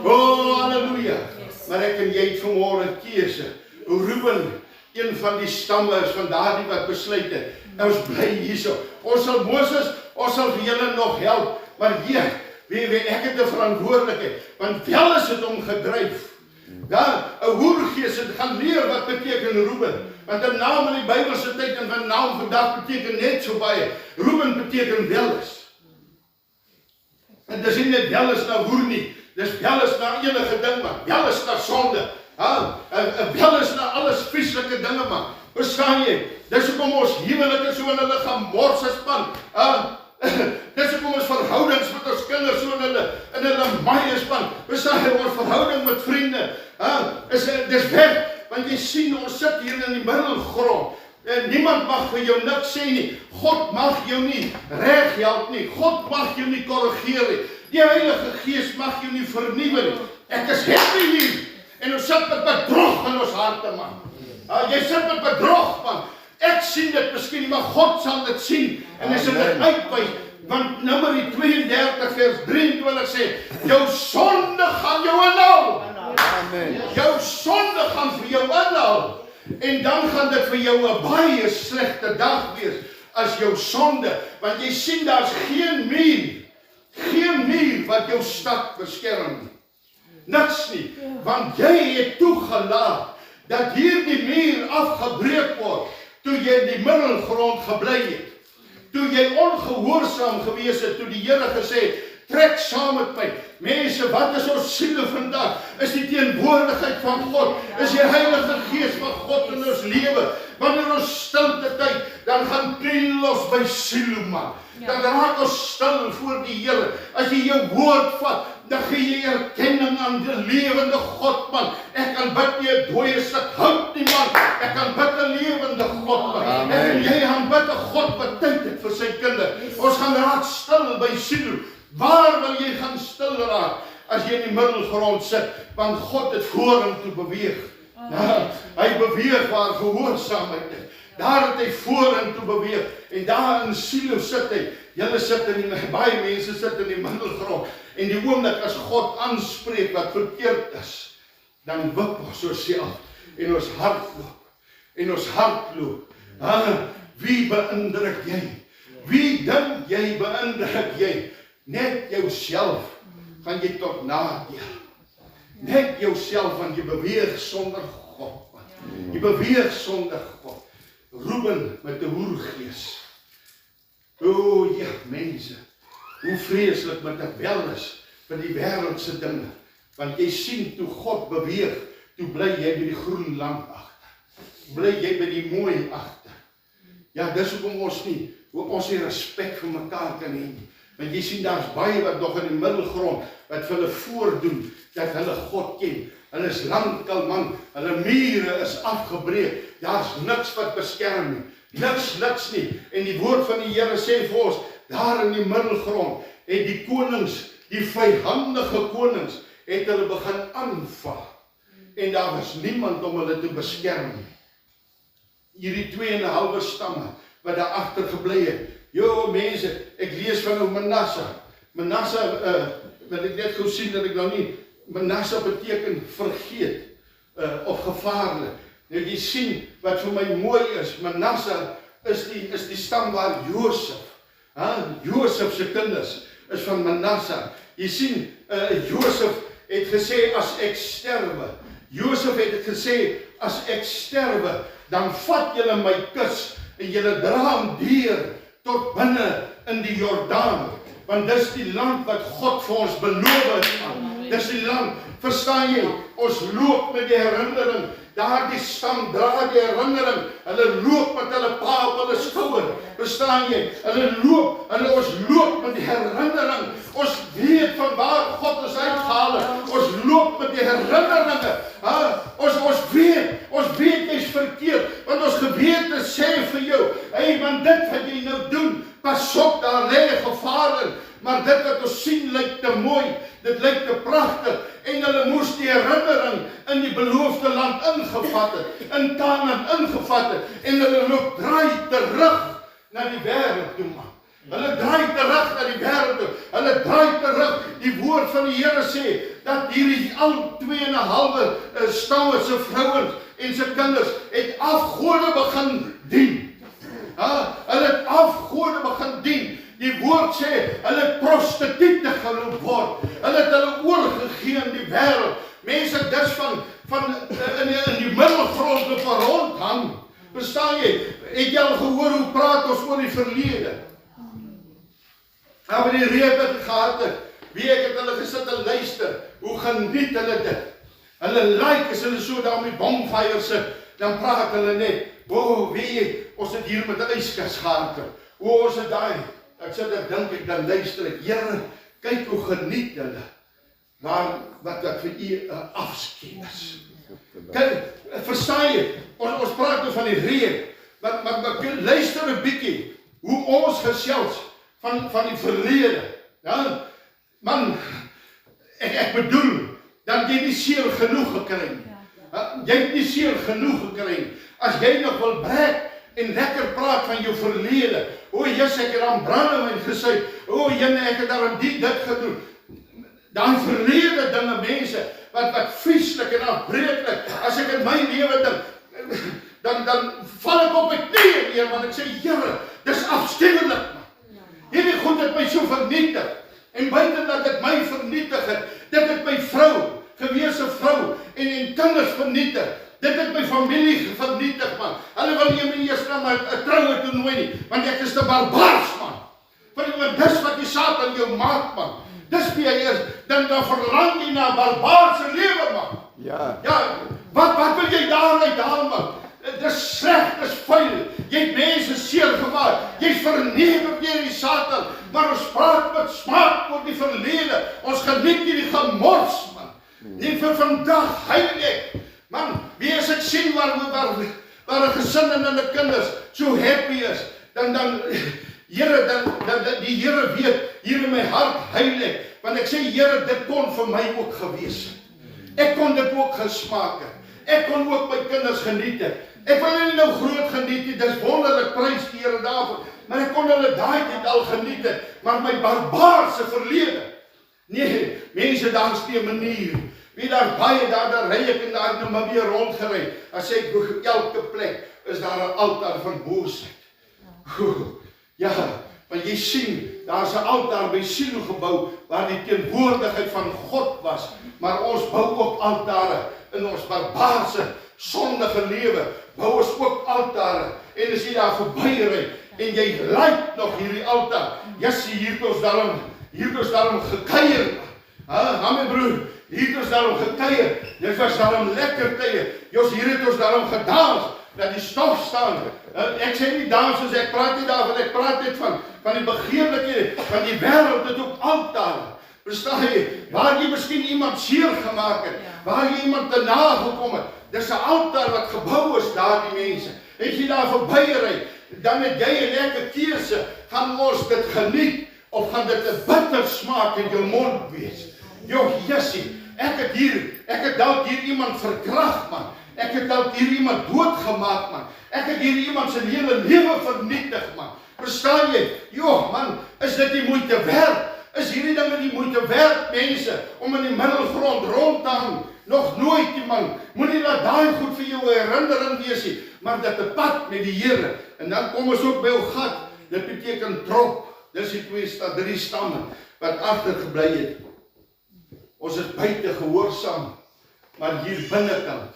S5: Halleluja. Maar ek en jy het vanmôre 'n keuse. Reuben, een van die stamme is van daardie wat besluit het, ons bly hierso. Ons sal vir julle nog help, maar ek het 'n verantwoordelikheid, want wel is dit om gedryf. Ja, 'n hoergees het gaan leer wat beteken Reuben, want 'n naam in die Bybelse tyd en 'n naam vandag beteken net so baie. Reuben beteken wel is. En dis nie net wel is na hoer nie, dis wel is na enige ding, maar wel is na sonde. Wel is na alles vieslike dinge, man. Verstaan jy? Dis hoekom ons huwelike so in hulle gemors is, man. Dis hoekom ons verhoudings met ons kinders so in hulle maai is, man. Verstaan jy, ons verhouding met vriende, dis weg, want jy sien, ons sit hier in die middelgrond. Niemand mag vir jou niks sê nie. God mag jou nie reg help nie. God mag jou nie korrigeer nie. Die Heilige Gees mag jou nie vernuwe nie. Ek is happy hier. En ons sit met bedrog in ons harte, man. Jy sit met bedrog, man. Ek sien dit miskien, maar God sal dit sien. En hy sal dit uitwys. Want Numeri 32 vers 23 sê, jou sonde gaan jou inhou.
S2: Amen.
S5: Jou sonde gaan vir jou inhou. En dan gaan dit vir jou 'n baie slegte dag wees as jou sonde. Want jy sien, daar's geen muur wat jou stad beskerm nie. Niks nie, want jy het toegelaat dat hierdie muur afgebreek word, toe jy in die middelgrond gebly het. Toe jy ongehoorsaam gewees het, toe die Here gesê het, trek saam met my. Mense, wat is ons siele vandag? Is die teenwoordigheid van God, is die Heilige Gees van God in ons lewe. Wanneer ons stilte tyd, dan gaan kniel ons by Silo, man. Dan raak ons stil voor die Here. As jy jou woord vat, dan gee jy erkenning aan die lewende God, man. Ek kan bid nie 'n dooie stuk hout nie, man. Ek kan bid 'n lewende God, man.
S2: Amen.
S5: En jy gaan bid 'n God wat tyd het vir sy kinders. Ons gaan raak stil by Silo. Waar wil jy gaan stil raak as jy in die middelgrond sit? Want God het vorentoe beweeg. Hy beweeg waar gehoorsaamheid is. Daar het hy vorentoe beweeg. En daar in Silo sit hy. Julle sit baie mense sit in die middelgrond. En die oomblik as God aanspreek wat verkeerd is, dan wip ons onsself en ons hardloop. En ons hardloop. Wie beïndruk jy? Wie dink jy beïndruk jy? Net jouself gaan jy tot nadeel. Net jouself want jy beweeg sonder God. Jy beweeg sonder God. Ruben met 'n hoergees. O ja, mense, hoe vreeslik met 'n wel is vir die wêreldse dinge. Want jy sien toe God beweeg, toe bly jy by die groen land agter. Bly jy by die mooi agter. Ja, dis hoekom ons nie respek vir mekaar kan hê nie. Want jy sien daar's baie wat nog in die middelgrond wat vir hulle voordoen dat hulle God ken. Hulle is landkalman, hulle mure is afgebreek. Daar's niks wat beskerm nie. Niks nie. En die woord van die Here sê vir ons, daar in die middelgrond het die konings, die vyhandige konings, het hulle begin aanval. En daar was niemand om hulle te beskerm nie. Hierdie 2,5 stamme wat daar agter gebly het. Jo mense, ek lees van Manasse. Manasse, wat ek net gou sien dat ek nou nie, Manasse beteken vergeet of gevaarlik. Nou jy sien wat vir my mooi is, Manasse is die stam waar Josef, Josef se kinders is van Manasse. Jy sien, Josef het gesê as ek sterwe. Josef het gesê as ek sterwe, dan vat julle my kus en julle dra hom deur tot binne in die Jordaan. Want dis die land wat God vir ons beloof het. Dis die land, verstaan jy? Ons loop met die herinnering. Daardie stam dra die herinnering. Hulle loop met hulle pa op hulle skouer. Verstaan jy? Ons loop met die herinnering. Ons weet van waar God ons uitgehaal het. Ons loop met die herinneringe. Ons weet jy's verkeerd. Want ons gewete sê vir jou, want dit wat jy nou doen, pas op, daar lê gevaar in. Maar dit wat ons sien lyk te mooi, dit lyk te pragtig. En hulle moes die herinnering in die beloofde land ingevat het, in Kanaan ingevat het. En hulle loop draai terug na die wêreld toe, man. Hulle draai terug na die wêreld toe. Hulle draai terug. Die woord van die Here sê dat hierdie al 2,5 stamme se vrouens en se kinders het afgode begin dien. Hulle het afgode begin dien. Die woord sê, hulle het prostituute geroep word. Hulle het hulle oorgegee in die wêreld. Mense, dis in die middelgrond op 'n rondhang. Verstaan jy? Het jy al gehoor hoe praat ons oor die verlede? Maar die reep het gehad het. Wie ek het hulle gesit en luister. Hoe geniet hulle dit? Hulle like as hulle so daar met bonfire sit. Dan praat hulle net. Weet jy, ons het hier met 'n yskas gehad. Ons het daai. Ek sit en dink, dan luister ek, Here, kyk hoe geniet hulle, maar wat vir u 'n afskeid is. Kyk, verstaan jy, ons praat nou van die reep, maar luister 'n bietjie, hoe ons gesels van die verlede, ja? Man, ek bedoel, dan jy nie seer genoeg gekry nie. Jy het nie seer genoeg gekry nie. As jy nog wil brek, en lekker praat van jou verlede. Jesus, ek het aan brandewyn gesuip. Jene, ek het daar aan dit gedoen. Dan verlede dinge, mense, wat vieslik en afbreeklik. As ek in my lewe dink, dan val ek op my knieë weer, want ek sê, Here, dis afskuwelik, man. Hierdie goed het my so vernietig. En buiten dat dit my vernietig het, dit het my vrou, gewese vrou, en kinders vernietig. Dit het my familie vernietig, man. Hulle wil nie my eers na my troue toe nooi nie, want ek is te barbaars, man. Want dis wat die Satan jou maak, man. Dis wie hy is, dan verlang jy na barbaarse lewe, man. Ja, wat wil jy daaruit haal, man? Dis sleg, dis vuil. Jy het mense seer gemaak. Jy's verneder deur die Satan, maar ons praat met smaak oor die verlede. Ons geniet hierdie gemors, man. En vir vandag heilig. Man, wie as ek sien waar 'n gesin en hulle kinders so happy is, dan Here, die Here weet, hier in my hart heilig, want ek sê, Here, dit kon vir my ook gewees het. Ek kon dit ook gesmaak het. Ek kon ook my kinders geniet het. Ek wil hulle nou groot geniet het, dis wonderlik, prys die Here daarvoor, maar ek kon hulle daai tyd al geniet het, maar my barbaarse verlede, Nee, mense, daar is nie 'n manier. Wie daar baie daar ry ek en daar nou maar weer rondgery. As ek elke plek is daar 'n altaar van boosheid. Ja, want jy sien, daar's 'n altaar by Silo gebou waar die teenwoordigheid van God was, maar ons bou ook altare in ons barbaarse, sondige lewe. Bou ons ook altare en as jy daar verby ry en jy lyk nog hierdie altaar. Jessie, hier het ons daarom gekuier. Ha, my broer, hier het ons daarom gekuier. Dit was daarom lekker tye. Jos, hier het ons daarom gedans. Dat die stof staan. Ek sê nie dans soos ek praat nie daarvan, ek praat net van die begeerlikhede, van die wêreld het ook altare. Verstaan jy? Waar jy miskien iemand seer gemaak het, waar jy iemand te nagekom het. Dis 'n altaar wat gebou is daar die mense. As jy daar verby ry, dan het jy 'n lekker keuse, gaan ons dit geniet of gaan dit 'n bitter smaak in jou mond wees. Jessie, ek het dalk hier iemand verkragt, man. Ek het dalk hier iemand doodgemaak, man. Ek het hier iemand se hele lewe vernietig, man. Verstaan jy? Man, is dit nie moeite werd? Is hierdie dinge nie moeite werd, mense, om in die middelgrond rond te hang? Nog nooit, die man. Moenie laat daai goed vir jou 'n herinnering wees nie, maar dit 'n pad met die Here. En dan kom ons ook by jou gat. Dit beteken trop. Dis die 3 stamme wat agtergebly het. Ons is buite gehoorsaam, maar hier binnekant.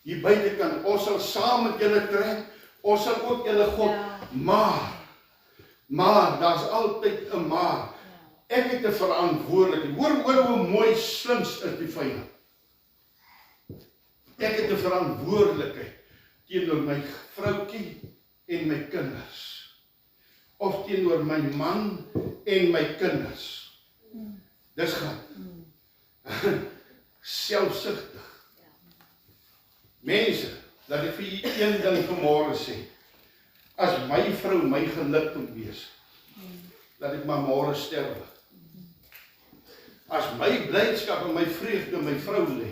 S5: Hier buitekant, ons sal saam met julle trek, ons sal ook julle God, maar, daar's altyd 'n maar. Ek het 'n verantwoordelikheid. Hoor hoe mooi slims is die vyand. Ek het 'n verantwoordelikheid teenoor my vroutjie en my kinders. Of teenoor my man en my kinders. Dis gaan. Selfsugtig. Mense, laat ek vir julle een ding vanmôre sê. As my vrou my geluk moet wees, laat ek maar môre sterwe. As my blydskap en my vreugde my vrou lê,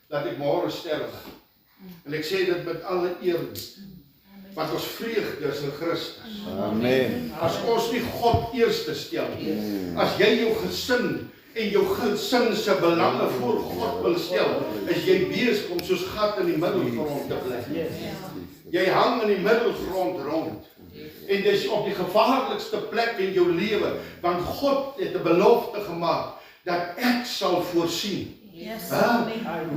S5: laat ek môre sterwe. En ek sê dit met alle eerbied. Want ons vreugde is in Christus.
S2: Amen.
S5: As ons nie God eerste stel, as jy jou gesin en jou gesin se belange voor God wil stel, is jy besig om soos gat in die middelgrond te bly. Jy hang in die middelgrond rond. En dis op die gevaarlikste plek in jou lewe, want God het 'n belofte gemaak dat ek sal voorsien.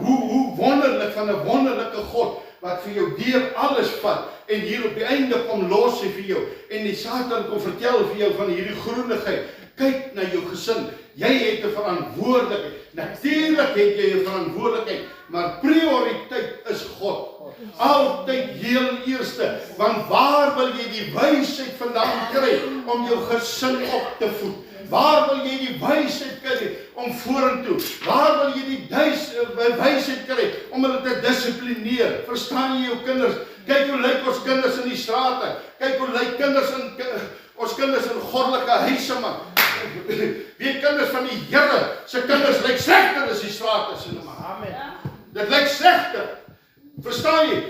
S5: Hoe wonderlik van 'n wonderlike God wat vir jou deur alles vat en hier op die einde kom los vir jou en die Satan kom vertel vir jou van hierdie groenigheid. Kyk na jou gesin. Jy het 'n verantwoordelikheid. Natuurlik het jy 'n verantwoordelikheid, maar prioriteit is God. Altyd heel eerste, want waar wil jy die wysheid vandaan kry om jou gesin op te voed? Waar wil jy die wysheid kry om vorentoe? Waar wil jy die wysheid kry om hulle te dissiplineer? Verstaan jy jou kinders? Kyk hoe lyk ons kinders in die strate. Kyk hoe lyk ons kinders in goddelike huise, man. Wie kinders van die Here se kinders lyk slegter as die strate se, man. Amen. Dit lyk slegter. Verstaan jy?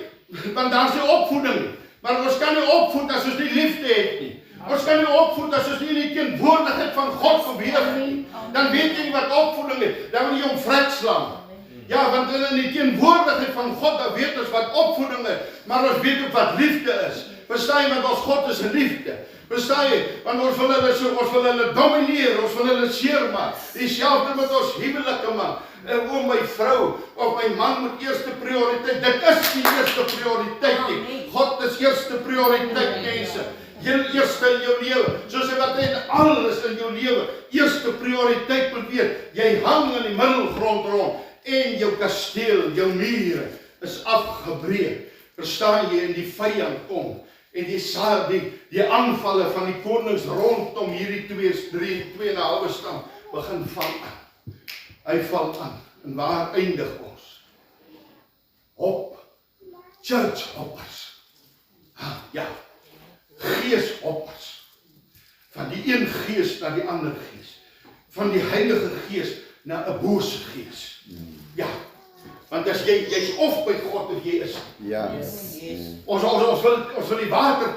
S5: Want daar's nie opvoeding nie. Maar ons kan nie opvoed as ons nie liefde het nie. Ons kan nie opvoed as ons nie in die teenwoordigheid van God beweeg nie. Dan weet jy nie wat opvoeding is. Dan wil jy hom vrek slaan. Ja, want in die teenwoordigheid van God, dan weet ons wat opvoeding is. Maar ons weet ook wat liefde is. Verstaan jy, want ons God is liefde. Verstaan jy? Want ons wil hulle domineer, ons wil hulle seermaak. Dieselfde met ons huwelike, man. O my vrou of my man moet eerste prioriteit. Dit is die eerste prioriteit nie. God is eerste prioriteit, mense. Heel eerste in jou lewe. Soos wat in alles in jou lewe eerste prioriteit moet wees. Jy hang in die middelgrond rond en jou kasteel, jou mure is afgebreek. Verstaan jy? En die vyand kom. En die aanvalle van die konings rondom hierdie 2,5 stam begin val aan. Hy val aan. En waar eindig ons? Op. Churchhoppers. Ja. Geeshoppers. Van die een gees na die ander gees. Van die Heilige Gees na 'n bose gees. Ja. Want as jy's of by God of jy is.
S2: Ja.
S5: Ons wil die water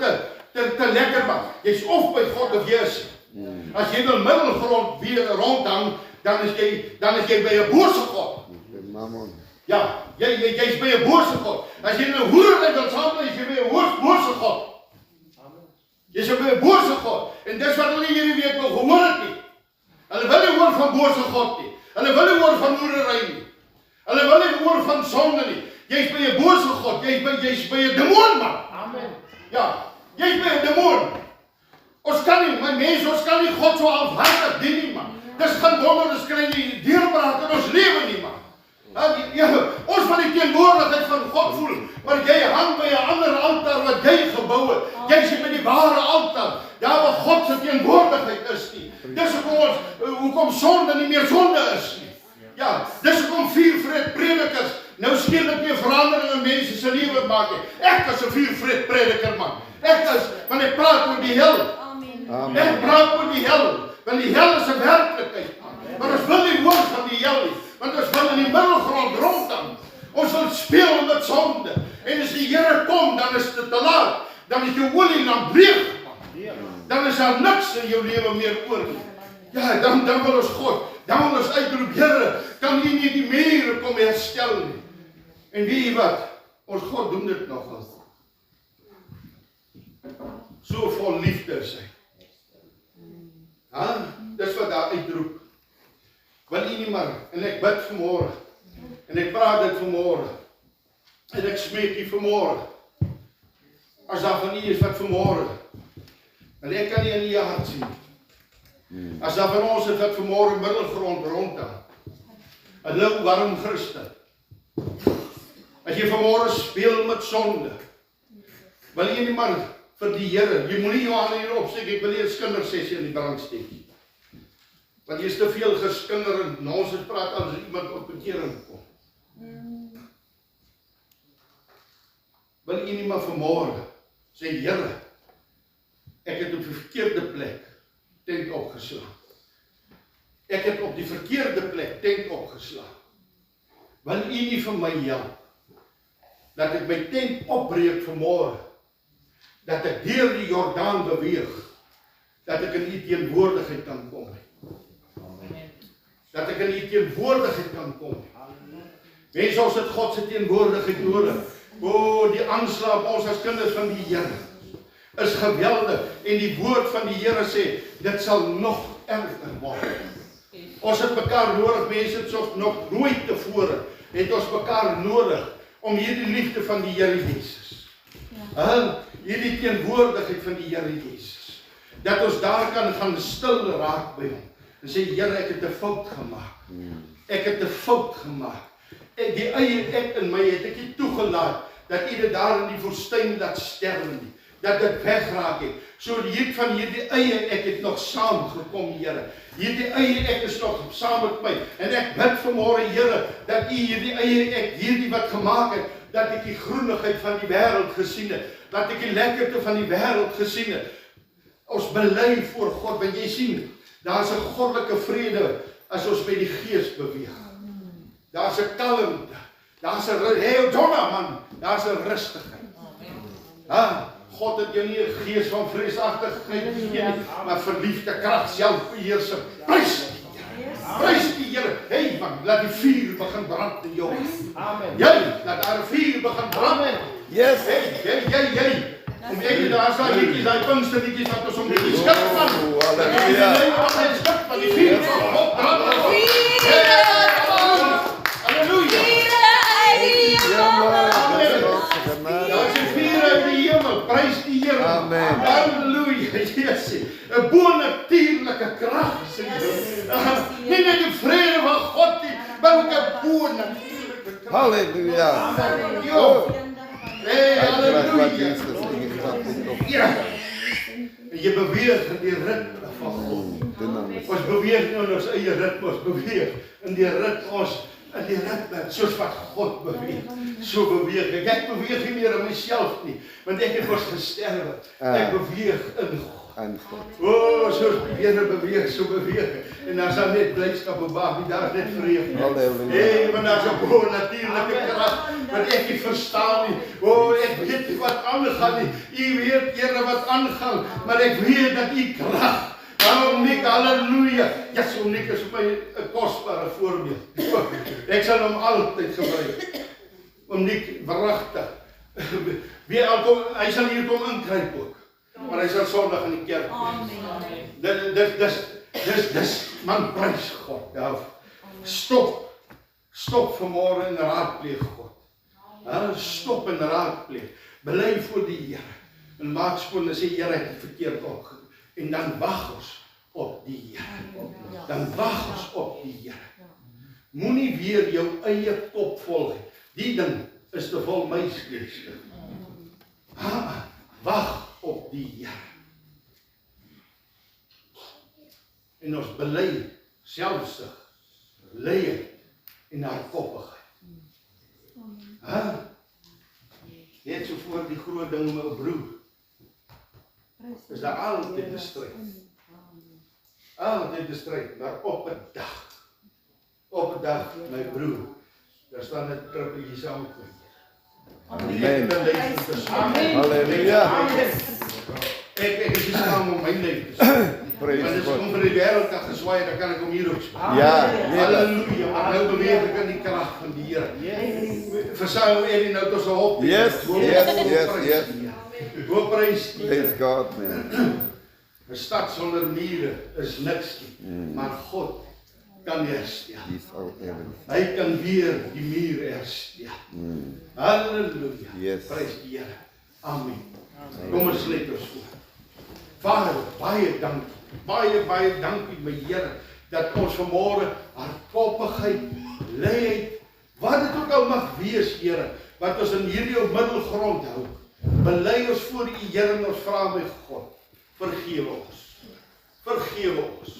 S5: te lekker maak. Jy's of by God of jy is. As jy wil middelgrond weer rondhang, dan is jy by 'n bose God.
S2: Mammon.
S5: Ja, jy's by 'n bose God. As jy 'n hoerery wil saambly, is jy by 'n bose God. Jy's by 'n bose God. En dis wat hulle hierdie week wil gehoor het nie. Hulle wil nie hoor van bose God nie. Hulle wil nie hoor van hoerery nie. Hulle wil nie hoor van sonde nie. Jy's by 'n bose God. Jy's by 'n demoon man. Amen. Ja, jy's by 'n demoon. Ons kan nie, my mense, ons kan nie God so halfhartig dien nie man. Dis gaan wonder, dis kry nie deurbraak in ons lewe nie man. Ons wil die teenwoordigheid van God voel, maar jy hang by 'n ander altaar wat jy gebou het. Jy is by die ware altaar, daar waar God se teenwoordigheid is nie. Dis hoekom sonde nie meer sonde is nie. Ja, dis hoekom 4 vrede predikers nou skielik nie verandering in mense se lewe maak nie. Ek is 'n 4 vrede prediker man. Want ek praat oor die hel.
S2: Amen.
S5: Ek praat oor die hel, want die hel is 'n werklikheid. Maar ons wil nie hoor van die hel nie, want ons wil in die middelgrond rondhang. Ons wil speel met sonde. En as die Here kom, dan is dit te laat. Dan is jou olielamp leeg. Dan is daar niks in jou lewe meer oor nie. Ja, dan wil ons God, dan wil ons uitroep, Here, kan U nie die mure kom herstel nie. En weet jy wat? Ons God doen dit nog al. So vol liefde is hy. Dis wat daar uitroep. Wil U nie maar, en ek bid vanmôre, en ek praat dit vanmôre, en ek smeek U vanmôre, as daar van U is wat vanmôre, en ek kan nie in U hart sien, as daar van ons is wat vanmôre middelgrond rondhang, 'n lou warm Christen, as jy vanmôre speel met sonde, wil jy nie maar vir die Here, jy moenie jou hande hier opsteek, ek wil nie 'n kindersessie in die brand steek nie. Want jy is te veel geskinder en nonsens praat as iemand op bekering kom. Wil jy nie maar vanmôre sê, Here, ek het op die verkeerde plek tent opgeslaan. Ek het op die verkeerde plek tent opgeslaan. Wil U nie vir my help dat ek my tent opbreek vanmôre, dat ek deur die Jordaan beweeg, dat ek in U teenwoordigheid kan kom. Dat ek in U teenwoordigheid kan kom. Mense, ons het God se teenwoordigheid nodig. Die aanslag op ons as kinders van die Here is geweldig. En die woord van die Here sê, dit sal nog erger word. Ons het mekaar nodig, mense, het soms nog nooit tevore, het ons mekaar nodig, om hierdie liefde van die Here Jesus. Hierdie teenwoordigheid van die Here Jesus. Dat ons daar kan gaan stil raak by hom. En sê, Here, ek het 'n fout gemaak. Ek het 'n fout gemaak. Die eie ek in my het ek nie toegelaat dat U dit daar in die woestyn laat sterwe nie. Dat dit wegraak het. So hier van hierdie eie ek het nog saamgekom, Here. Hierdie eie ek is nog saam met my. En ek bid vanmôre, Here, dat U hierdie eie ek, hierdie wat gemaak het, dat ek die groenigheid van die wêreld gesien het. Dat ek die lekkerte van die wêreld gesien het. Ons bely voor God, want jy sien, daar's 'n goddelike vrede as ons by die Gees beweeg. Daar's 'n kalmte. Daar's 'n man, daar's 'n rustigheid. God het jou nie 'n gees van vreesagtigheid gegee nie, maar verliefde krag, selfbeheersing. Prys die Here. Hey man, laat die vuur begin brand in jou. Amen. Jy, laat daar 'n vuur begin brand.
S2: Yes.
S5: Jy. Om ek daar sal liedjies, daai Pinksterliedjies wat ons om die skip van.
S2: Halleluja.
S5: Skip van die vuur van God brand. Halleluja. Daar is 'n vuur uit die hemel. Prys die Here.
S2: Amen.
S5: Halleluja. Jesus. 'n Bonatuurlike krag. Nie net die vrede van God nie, maar ook 'n bonatuurlike krag.
S2: Halleluja.
S5: Hey, halleluja. Ja. Jy beweeg in die ritme van God. Ons beweeg nie in ons eie ritme, ons beweeg in die ritme, soos wat God beweeg. So beweeg ek. Ek beweeg nie meer in myself nie, want ek het mos gesterwe. Ek beweeg in God. Soos die Here beweeg, so beweeg ek. En dan is daar net blydskap en baie, daar is net vrede. Want daar is 'n bonatuurlike krag wat ek nie verstaan nie. Ek weet nie wat aangaan nie. U weet, Here, wat aangaan, maar ek weet dat U krag Nick, halleluja. Ja, so Nick is vir my 'n kosbare voorbeeld. Ek sal hom altyd gebruik. Om Nick wragtig. Hy sal hier kom inkryp ook. Maar hy sal Sondag in die kerk wees. Dis man, prys God. Ja, stop vanmôre en raadpleeg God. Stop en raadpleeg. Bely voor die Here. En maak skoon en sê Here, ek het verkeerd opgedoen. En dan wag ons op die Here. Dan wag ons op die Here. Moenie weer jou eie kop volg. Die ding is te vol muisgeeste. Wag op die Here. En ons bely selfsug, leie en hardkoppigheid. Net so voor die groot ding met 'n broer. Is daar altyd 'n stryd. Altyd 'n stryd, maar op 'n dag, my broer, daar staan 'n trippeltjie saam met my.
S2: Amen.
S5: Amen.
S2: Halleluja.
S5: Ek is saam om my lewe te sê.
S2: Praise
S5: Want as ek
S2: God.
S5: om vir die wêreld kan geswaai, dan kan ek hom hier ook sê.
S2: Ja,
S5: Halleluja, maar nou beweeg ek in die krag van die Here. Versaal Elie nou tot sy hoop.
S2: Yes.
S5: Hoe prys die
S2: Praise
S5: Here.
S2: God, man.
S5: 'n Stad sonder mure is niks nie, maar God kan herstel.
S2: He's all everything.
S5: Hy kan weer die muur herstel. Halleluja.
S2: Yes.
S5: Prys die Here. Amen. Kom ons sluit ons voor. Vader, baie dankie. Baie dankie my Here dat ons vanmôre hardkoppigheid, leiheid, wat dit ook al mag wees, Here, wat ons in hierdie ou middelgrond hou. Bely ons voor U Here en ons vra my God, vergewe ons. Vergewe ons.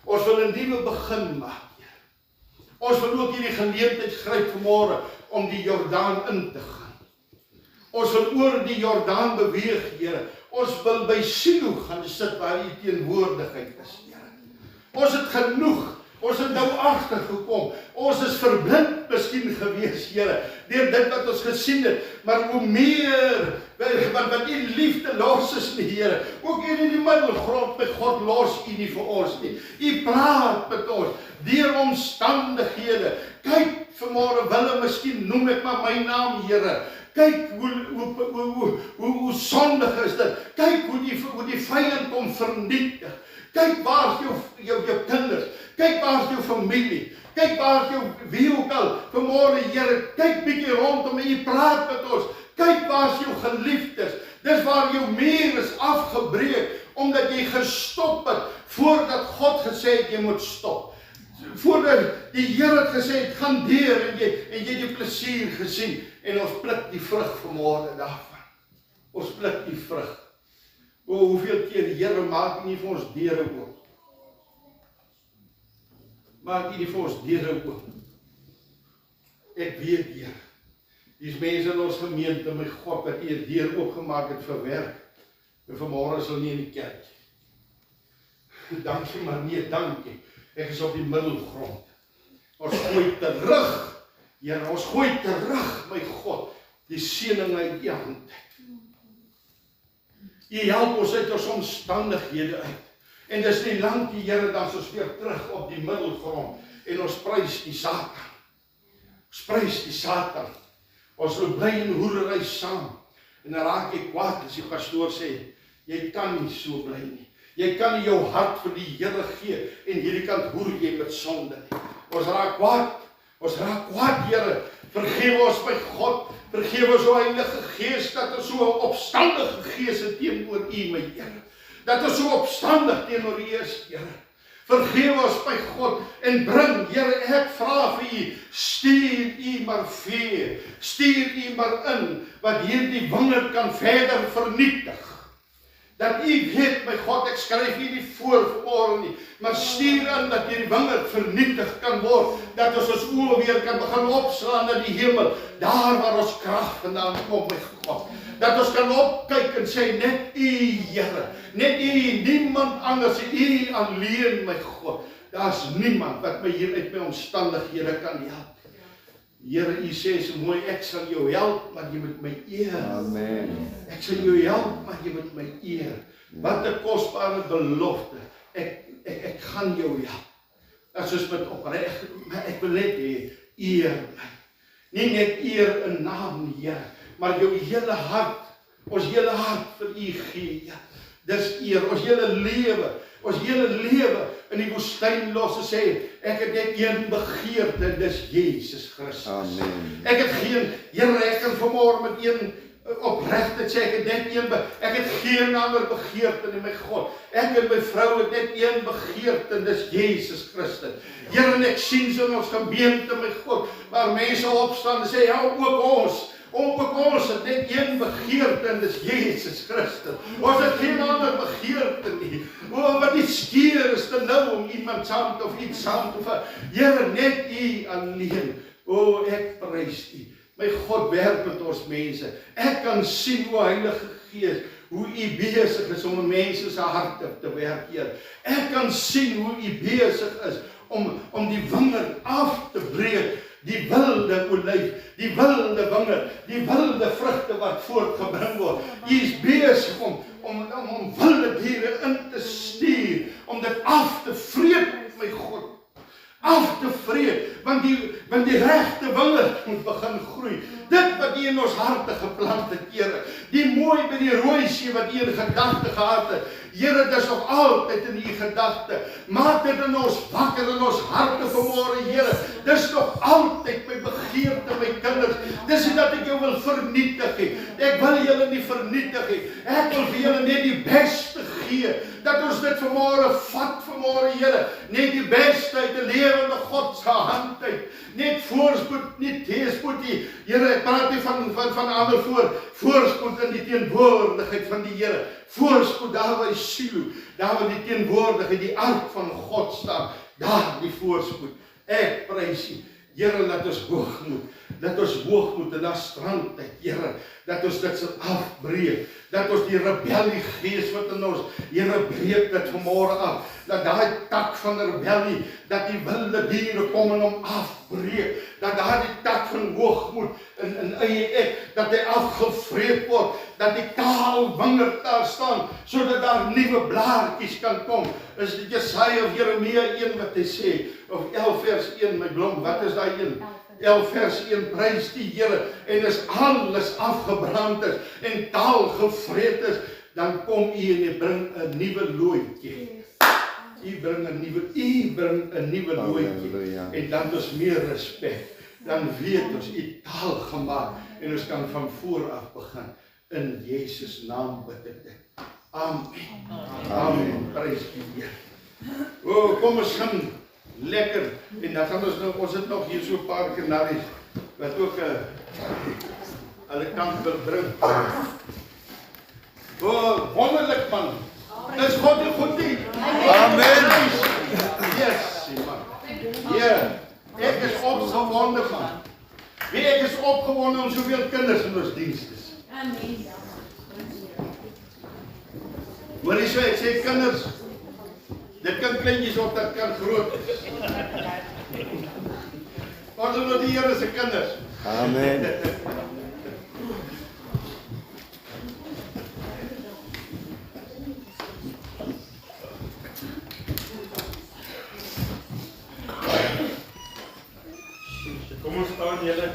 S5: Ons wil 'n nuwe begin maak, Here. Ons wil ook hierdie geleentheid gryp vanmôre om die Jordaan in te gaan. Ons wil oor die Jordaan beweeg, Here. Ons wil by Silo gaan sit waar U teenwoordigheid is, Here. Ons het genoeg. Ons het nou agtergekom. Ons is verblind miskien gewees, Here, deur dit wat ons gesien het. Maar hoe meer wat U liefde los is, Here. Ook hier in die middelgrond met God los U nie vir ons nie. U praat met ons deur omstandighede. Kyk, vanmôre wille miskien noem ek maar my naam, Here. Kyk hoe sondig is dit. Kyk hoe die vyand kom vernietig. Kyk waar is jou kinders. Kyk waar is jou familie. Kyk waar is jou wie ook al. Vanmôre Here, kyk bietjie rondom en U praat met ons. Kyk waar is jou geliefdes. Dis waar jou muur is afgebreek omdat jy gestop het voordat God gesê het jy moet stop. Voordat die Here het gesê het gaan deur en jy die plesier gesien en ons pluk die vrug vanmôre daarvan. Ons pluk die vrug. Hoeveel keer Here maak U nie vir ons deure oop. Maak U nie vir ons deure oop. Ek weet, Here, dis mense in ons gemeente, my God, wat U 'n deur oopgemaak het vir werk. En vanmôre is hulle nie in die kerk. Dankie, maar nee, dankie. Ek is op die middelgrond. Ons gooi terug. Here, ons gooi terug, my God, die seëning uit U hand. U help ons uit ons omstandighede uit. En dis nie lank die Here dan ons weer terug op die middelgrond en ons prys die Satan. Ons prys die Satan. Ons wil bly in hoerery saam. En dan raak ek kwaad as die pastoor sê, jy kan nie so bly nie. Jy kan nie jou hart vir die Here gee en hierdie kant hoer jy met sonde nie. Ons raak kwaad. Ons raak kwaad, Here. Vergewe ons my God. Vergewe ons, o Heilige Gees, dat ons so 'n opstandige gees het teenoor U, my Here. Dat ons so opstandig teenoor U is, Here. Vergewe ons, my God, en bring, Here, ek vra vir U, stuur U maar vee, stuur U maar in, wat hierdie wingerd kan verder vernietig. Dat U weet, my God, ek skryf U nie voor vanmôre nie, maar stuur in dat hierdie wingerd vernietig kan word, dat ons oë weer kan begin opslaan na die hemel, daar waar ons krag vandaan kom, my God. Dat ons kan opkyk en sê, net U, Here, net U, niemand anders, U alleen, my God. Daar's niemand wat my hier uit my omstandighede kan help. Here, U sê so mooi, ek sal jou help, maar jy moet my eer.
S2: Amen.
S5: Ek sal jou help, maar jy moet my eer. Wat 'n kosbare belofte. Ek gaan jou help. As ons met opreg, maar ek wil net hê, eer my. Nie net eer in naam nie, Here, maar jou hele hart, ons hele hart vir U gee, Here. Dis eer, ons hele lewe in die woestyn los en sê, ek het net een begeerte, dis Jesus Christus.
S2: Amen.
S5: Ek het geen, Here, ek kan vanmôre met een opregtheid sê, ek het net ek het geen ander begeerte nie, my God. Ek en my vrou het net een begeerte, en dis Jesus Christus. Here, en ek sien so in ons gemeente, my God, waar mense opstaan en sê, ja, ook ons het net een begeerte, en dis Jesus Christus. Ons het geen ander begeerte nie. Wat die skeer is te nou om iemand saam te of iets saam te vat. Here, net U alleen. Ek prys U. My God werk met ons mense. Ek kan sien hoe Heilige Gees, hoe U besig is om mense se harte te werk, Heer. Ek kan sien hoe U besig is om die wingerd af te breek. Die wilde olyf, die wilde wingerd, die wilde vrugte wat voortgebring word. U is besig om wilde diere in te stuur, om dit af te vreet, my God. Af te vreet, want die regte wingerd moet begin groei. Dit wat U in ons harte geplant het, Here, die mooi by die rooi see wat U in gedagte gehad het, Here, dis nog altyd in U gedagte. Maak dit in ons wakker in ons harte vanmôre, Here. Dis nog altyd my begeerte, my kinders. Dis nie dat ek jou wil vernietig nie. Ek wil julle nie vernietig nie. Ek wil vir julle net die beste gee. Dat ons dit vanmôre vat vanmôre, Here. Net die beste uit die lewende God se hand uit. Net voorspoed, nie teëspoed nie. Here, ek praat nie van ander voorspoed in die teenwoordigheid van die Here. Voorspoed daar by Silo, daar waar die teenwoordigheid, die ark van God staan, daar die voorspoed. Ek prys U, Here, laat ons hoogmoed in daar strandtyd, Here, dat ons dit sal afbreek, dat ons die rebellie gees wat in ons, Here, breek dit vanmôre af, dat daai tak van rebellie, dat die wilde diere kom en hom afbreek, dat daai tak van hoogmoed in eie ek, dat hy afgevreet word, dat die kaal wingerd daar staan, sodat daar nuwe blaartjies kan kom. Is dit Jesaja of Jeremia 1 wat hy sê, of 11 vers 1, my blom, wat is daai 1? 11 vers 1, prys die Here, en as alles afgebrand is, en taal gevreet is, dan kom U en U bring 'n nuwe looitjie. U bring 'n nuwe looitjie, en dan is meer respek. Dan weet ons, U taal gemaak, en ons kan van voor af begin. In Jesus naam bid ek dit. Amen. Amen. Prys die Here. Kom ons gaan lekker, en dan gaan ons het nog hier so 'n paar kanaries, wat ook hulle kan bring. Wonderlik man. Dis God die goed nie. Amen. Yes, man. Ja, ek is opgewonde man. Ek is opgewonde om soveel kinders in ons diens te sien.
S1: Amen.
S5: Hoor jy so, ek sê kinders, dit kan kleintjies of dit kan groot is. Ons is die Here se kinders.
S2: Amen.
S6: Kom ons staan julle.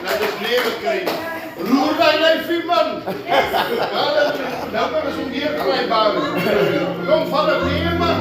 S5: Laat ons lewe kry. Roer daai lyfie man. Nou kan ons hom weer kry bou. Kom van die neer man.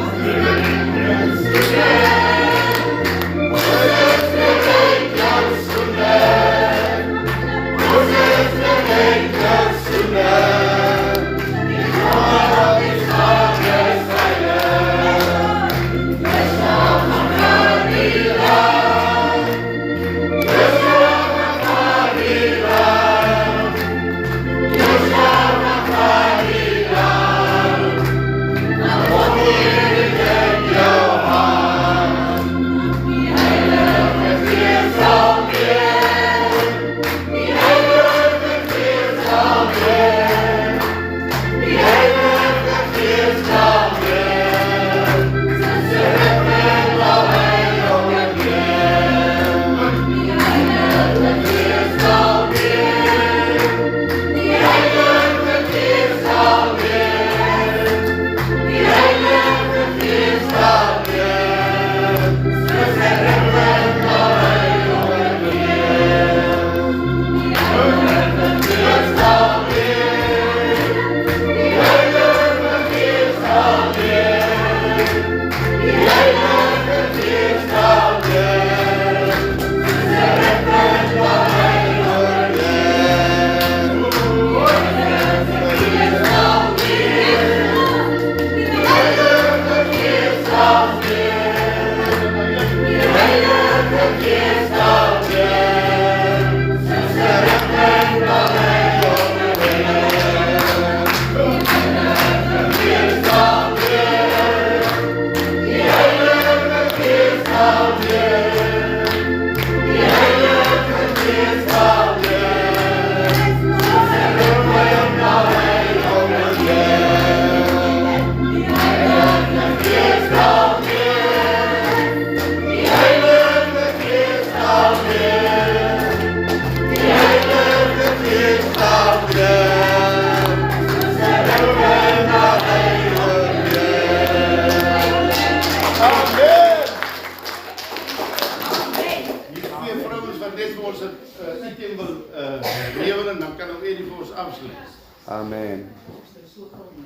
S2: Amen.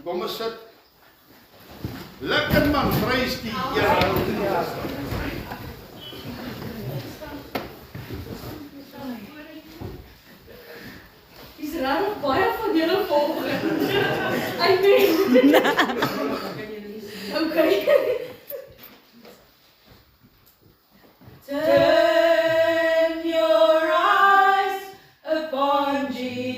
S5: Kom ons sit. Lekker man, prys die Here.
S1: Dis regtig baie van julle volgende. Amen. Okay. Turn your eyes upon Jesus.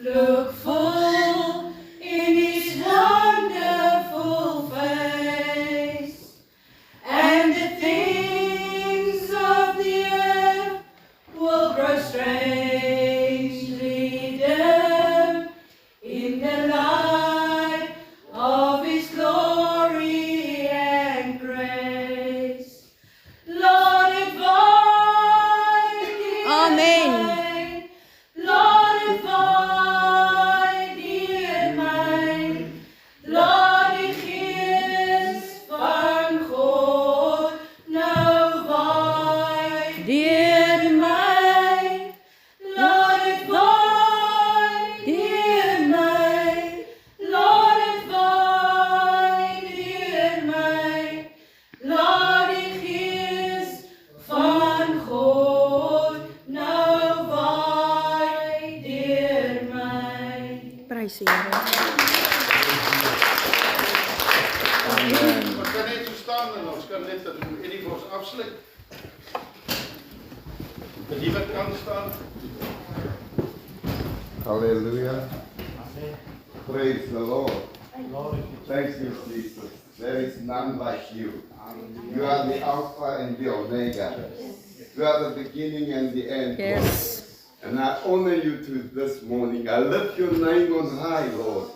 S1: Look full in his wonderful face, and the things of the earth will grow strangely dim in the light of his glory and grace. Lord, invite dear
S7: Amen.
S1: mine. Lord, invite dear mine. Lord, die Gees van God nou waai deur my. Lord, invite dear mine. Lord, invite dear mine. Lord, die Gees van God nou waai deur my.
S7: Prys die Here.
S2: Amen.
S5: Ons kan net so staan en ons kan net dat Eddie vir ons afsluit. Dat jy wat kan staan.
S2: Hallelujah. Praise the Lord. Thank you, Jesus. There is none like you. You are the Alpha and the Omega. You are the beginning and the end.
S7: Yes.
S2: And I honor you to this morning. I lift your name on high, Lord.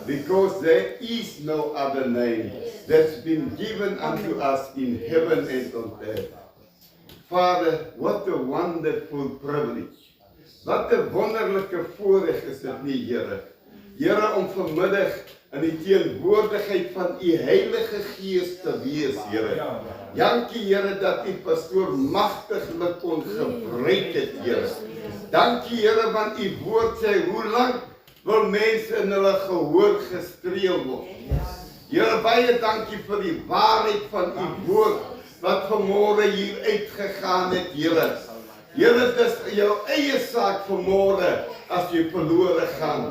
S2: Because there is no other name that's been given unto us in heaven and on earth. Father, what a wonderful privilege. Wat 'n wonderlike voorreg is dit nie, Here. Here, om vanmiddag in die teenwoordigheid van u Heilige Gees te wees, Here. Dankie, Here, dat u pastoor magtiglik kon gebruik het, Here. Dankie, Here, want u woord sê, hoe lank wil mense in hulle gehoor gestreel word. Here, baie dankie vir die waarheid van u woord, wat vanmôre hier uitgegaan het, Here. Here, dis jou eie saak vanmôre, as jy verlore gaan.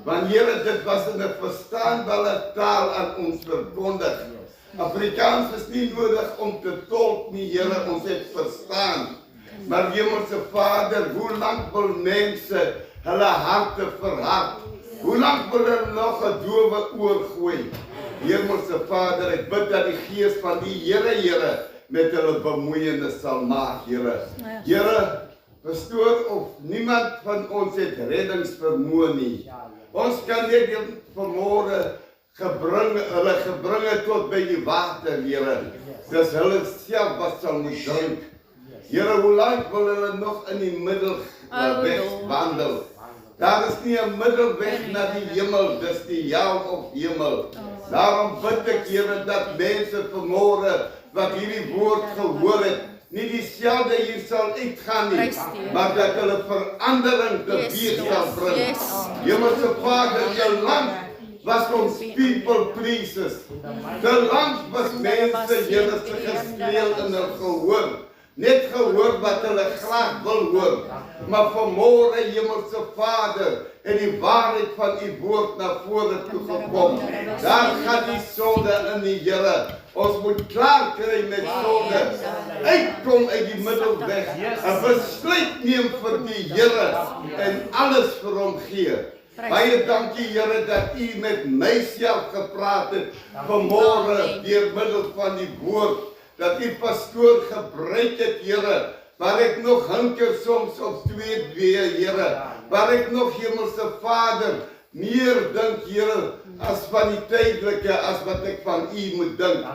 S2: Want Here, dit was in 'n verstaanbare taal aan ons verkondig. Afrikaans is nie nodig om te tolk nie, Here, ons het verstaan. Maar Hemelse Vader, hoe lank wil mense hulle harte verhard? Hoe lank wil hulle nog 'n dowe oor gooi? Hemelse Vader, ek bid dat die Gees van die Here, met hulle bemoeienis sal maak, Here. Here, pastoor of niemand van ons het reddingsvermoë nie. Ons kan net vanmôre hulle gebring het tot by die water, Here. Dis hulle self wat sal moet drink. Here, hoe lank wil hulle nog in die middelweg wandel? Daar is nie 'n middelweg na die hemel, dis die hel of hemel. Daarom bid ek, Here, dat mense vanmôre wat hierdie woord gehoor het, nie dieselfde hier sal uitgaan nie, maar dat hulle verandering teweeg sal bring. Hemelse Vader, te lank was ons people pleasers. Te lank was mense, Here, se gestreel in hul gehoor. Net gehoor wat hulle graag wil hoor. Maar vanmôre, Hemelse Vader, het die waarheid van u woord na vore toe gekom. Daar gaan die sonde in die Here. Ons moet klaar kry met sonde. Uitkom uit die middelweg. 'n Besluit neem vir die Here en alles vir hom gee. Baie dankie, Here, dat u met myself gepraat het vanmôre deur middel van die woord. Dat u pastoor gebruik het, Here, waar ek nog hinker soms op 2 Here, waar ek nog, Hemelse Vader, meer dink, Here, as van die tydelike, as wat ek van u moet dink.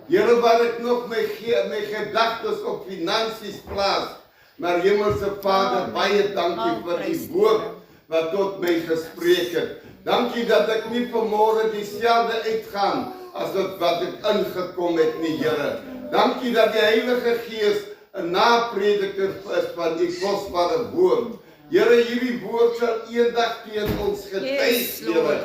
S2: Here, waar ek nog my gedagtes op finansies plaas, maar Hemelse Vader, baie dankie vir u woord, wat tot my gespreek het. Dankie dat ek nie vanmôre dieselfde uitgaan, as wat ek ingekom het nie, Here. Dankie dat die Heilige Gees 'n naprediker is van die kosbare woord. Here, hierdie woord sal eendag teen ons getuig, Here.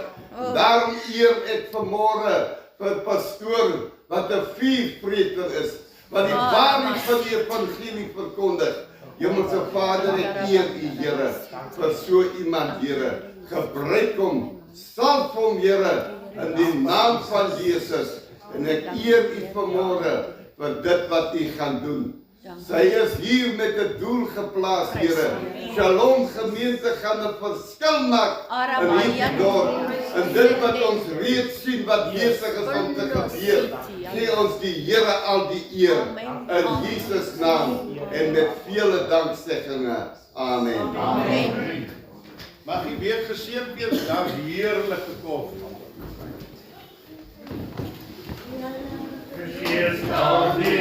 S2: Daarom eer ek vanmôre vir pastoor wat 'n vuurvreter is, wat die waarheid van die evangelie verkondig. Hemelse Vader, ek eer u, Here, vir so iemand, Here. Gebruik hom, salf hom, Here, in die naam van Jesus. En ek eer u vanmôre vir dit wat u gaan doen. Sy is hier met 'n doel geplaas, Here. Shalom gemeente gaan 'n verskil maak in hierdie dorp. En dit wat ons reeds sien wat besig is om te gebeur, gee ons die Here al die eer in Jesus naam en met vele danksegginge. Amen.
S5: Amen. Mag u weer geseën wees, daar heerlike koffie.
S6: Gees al die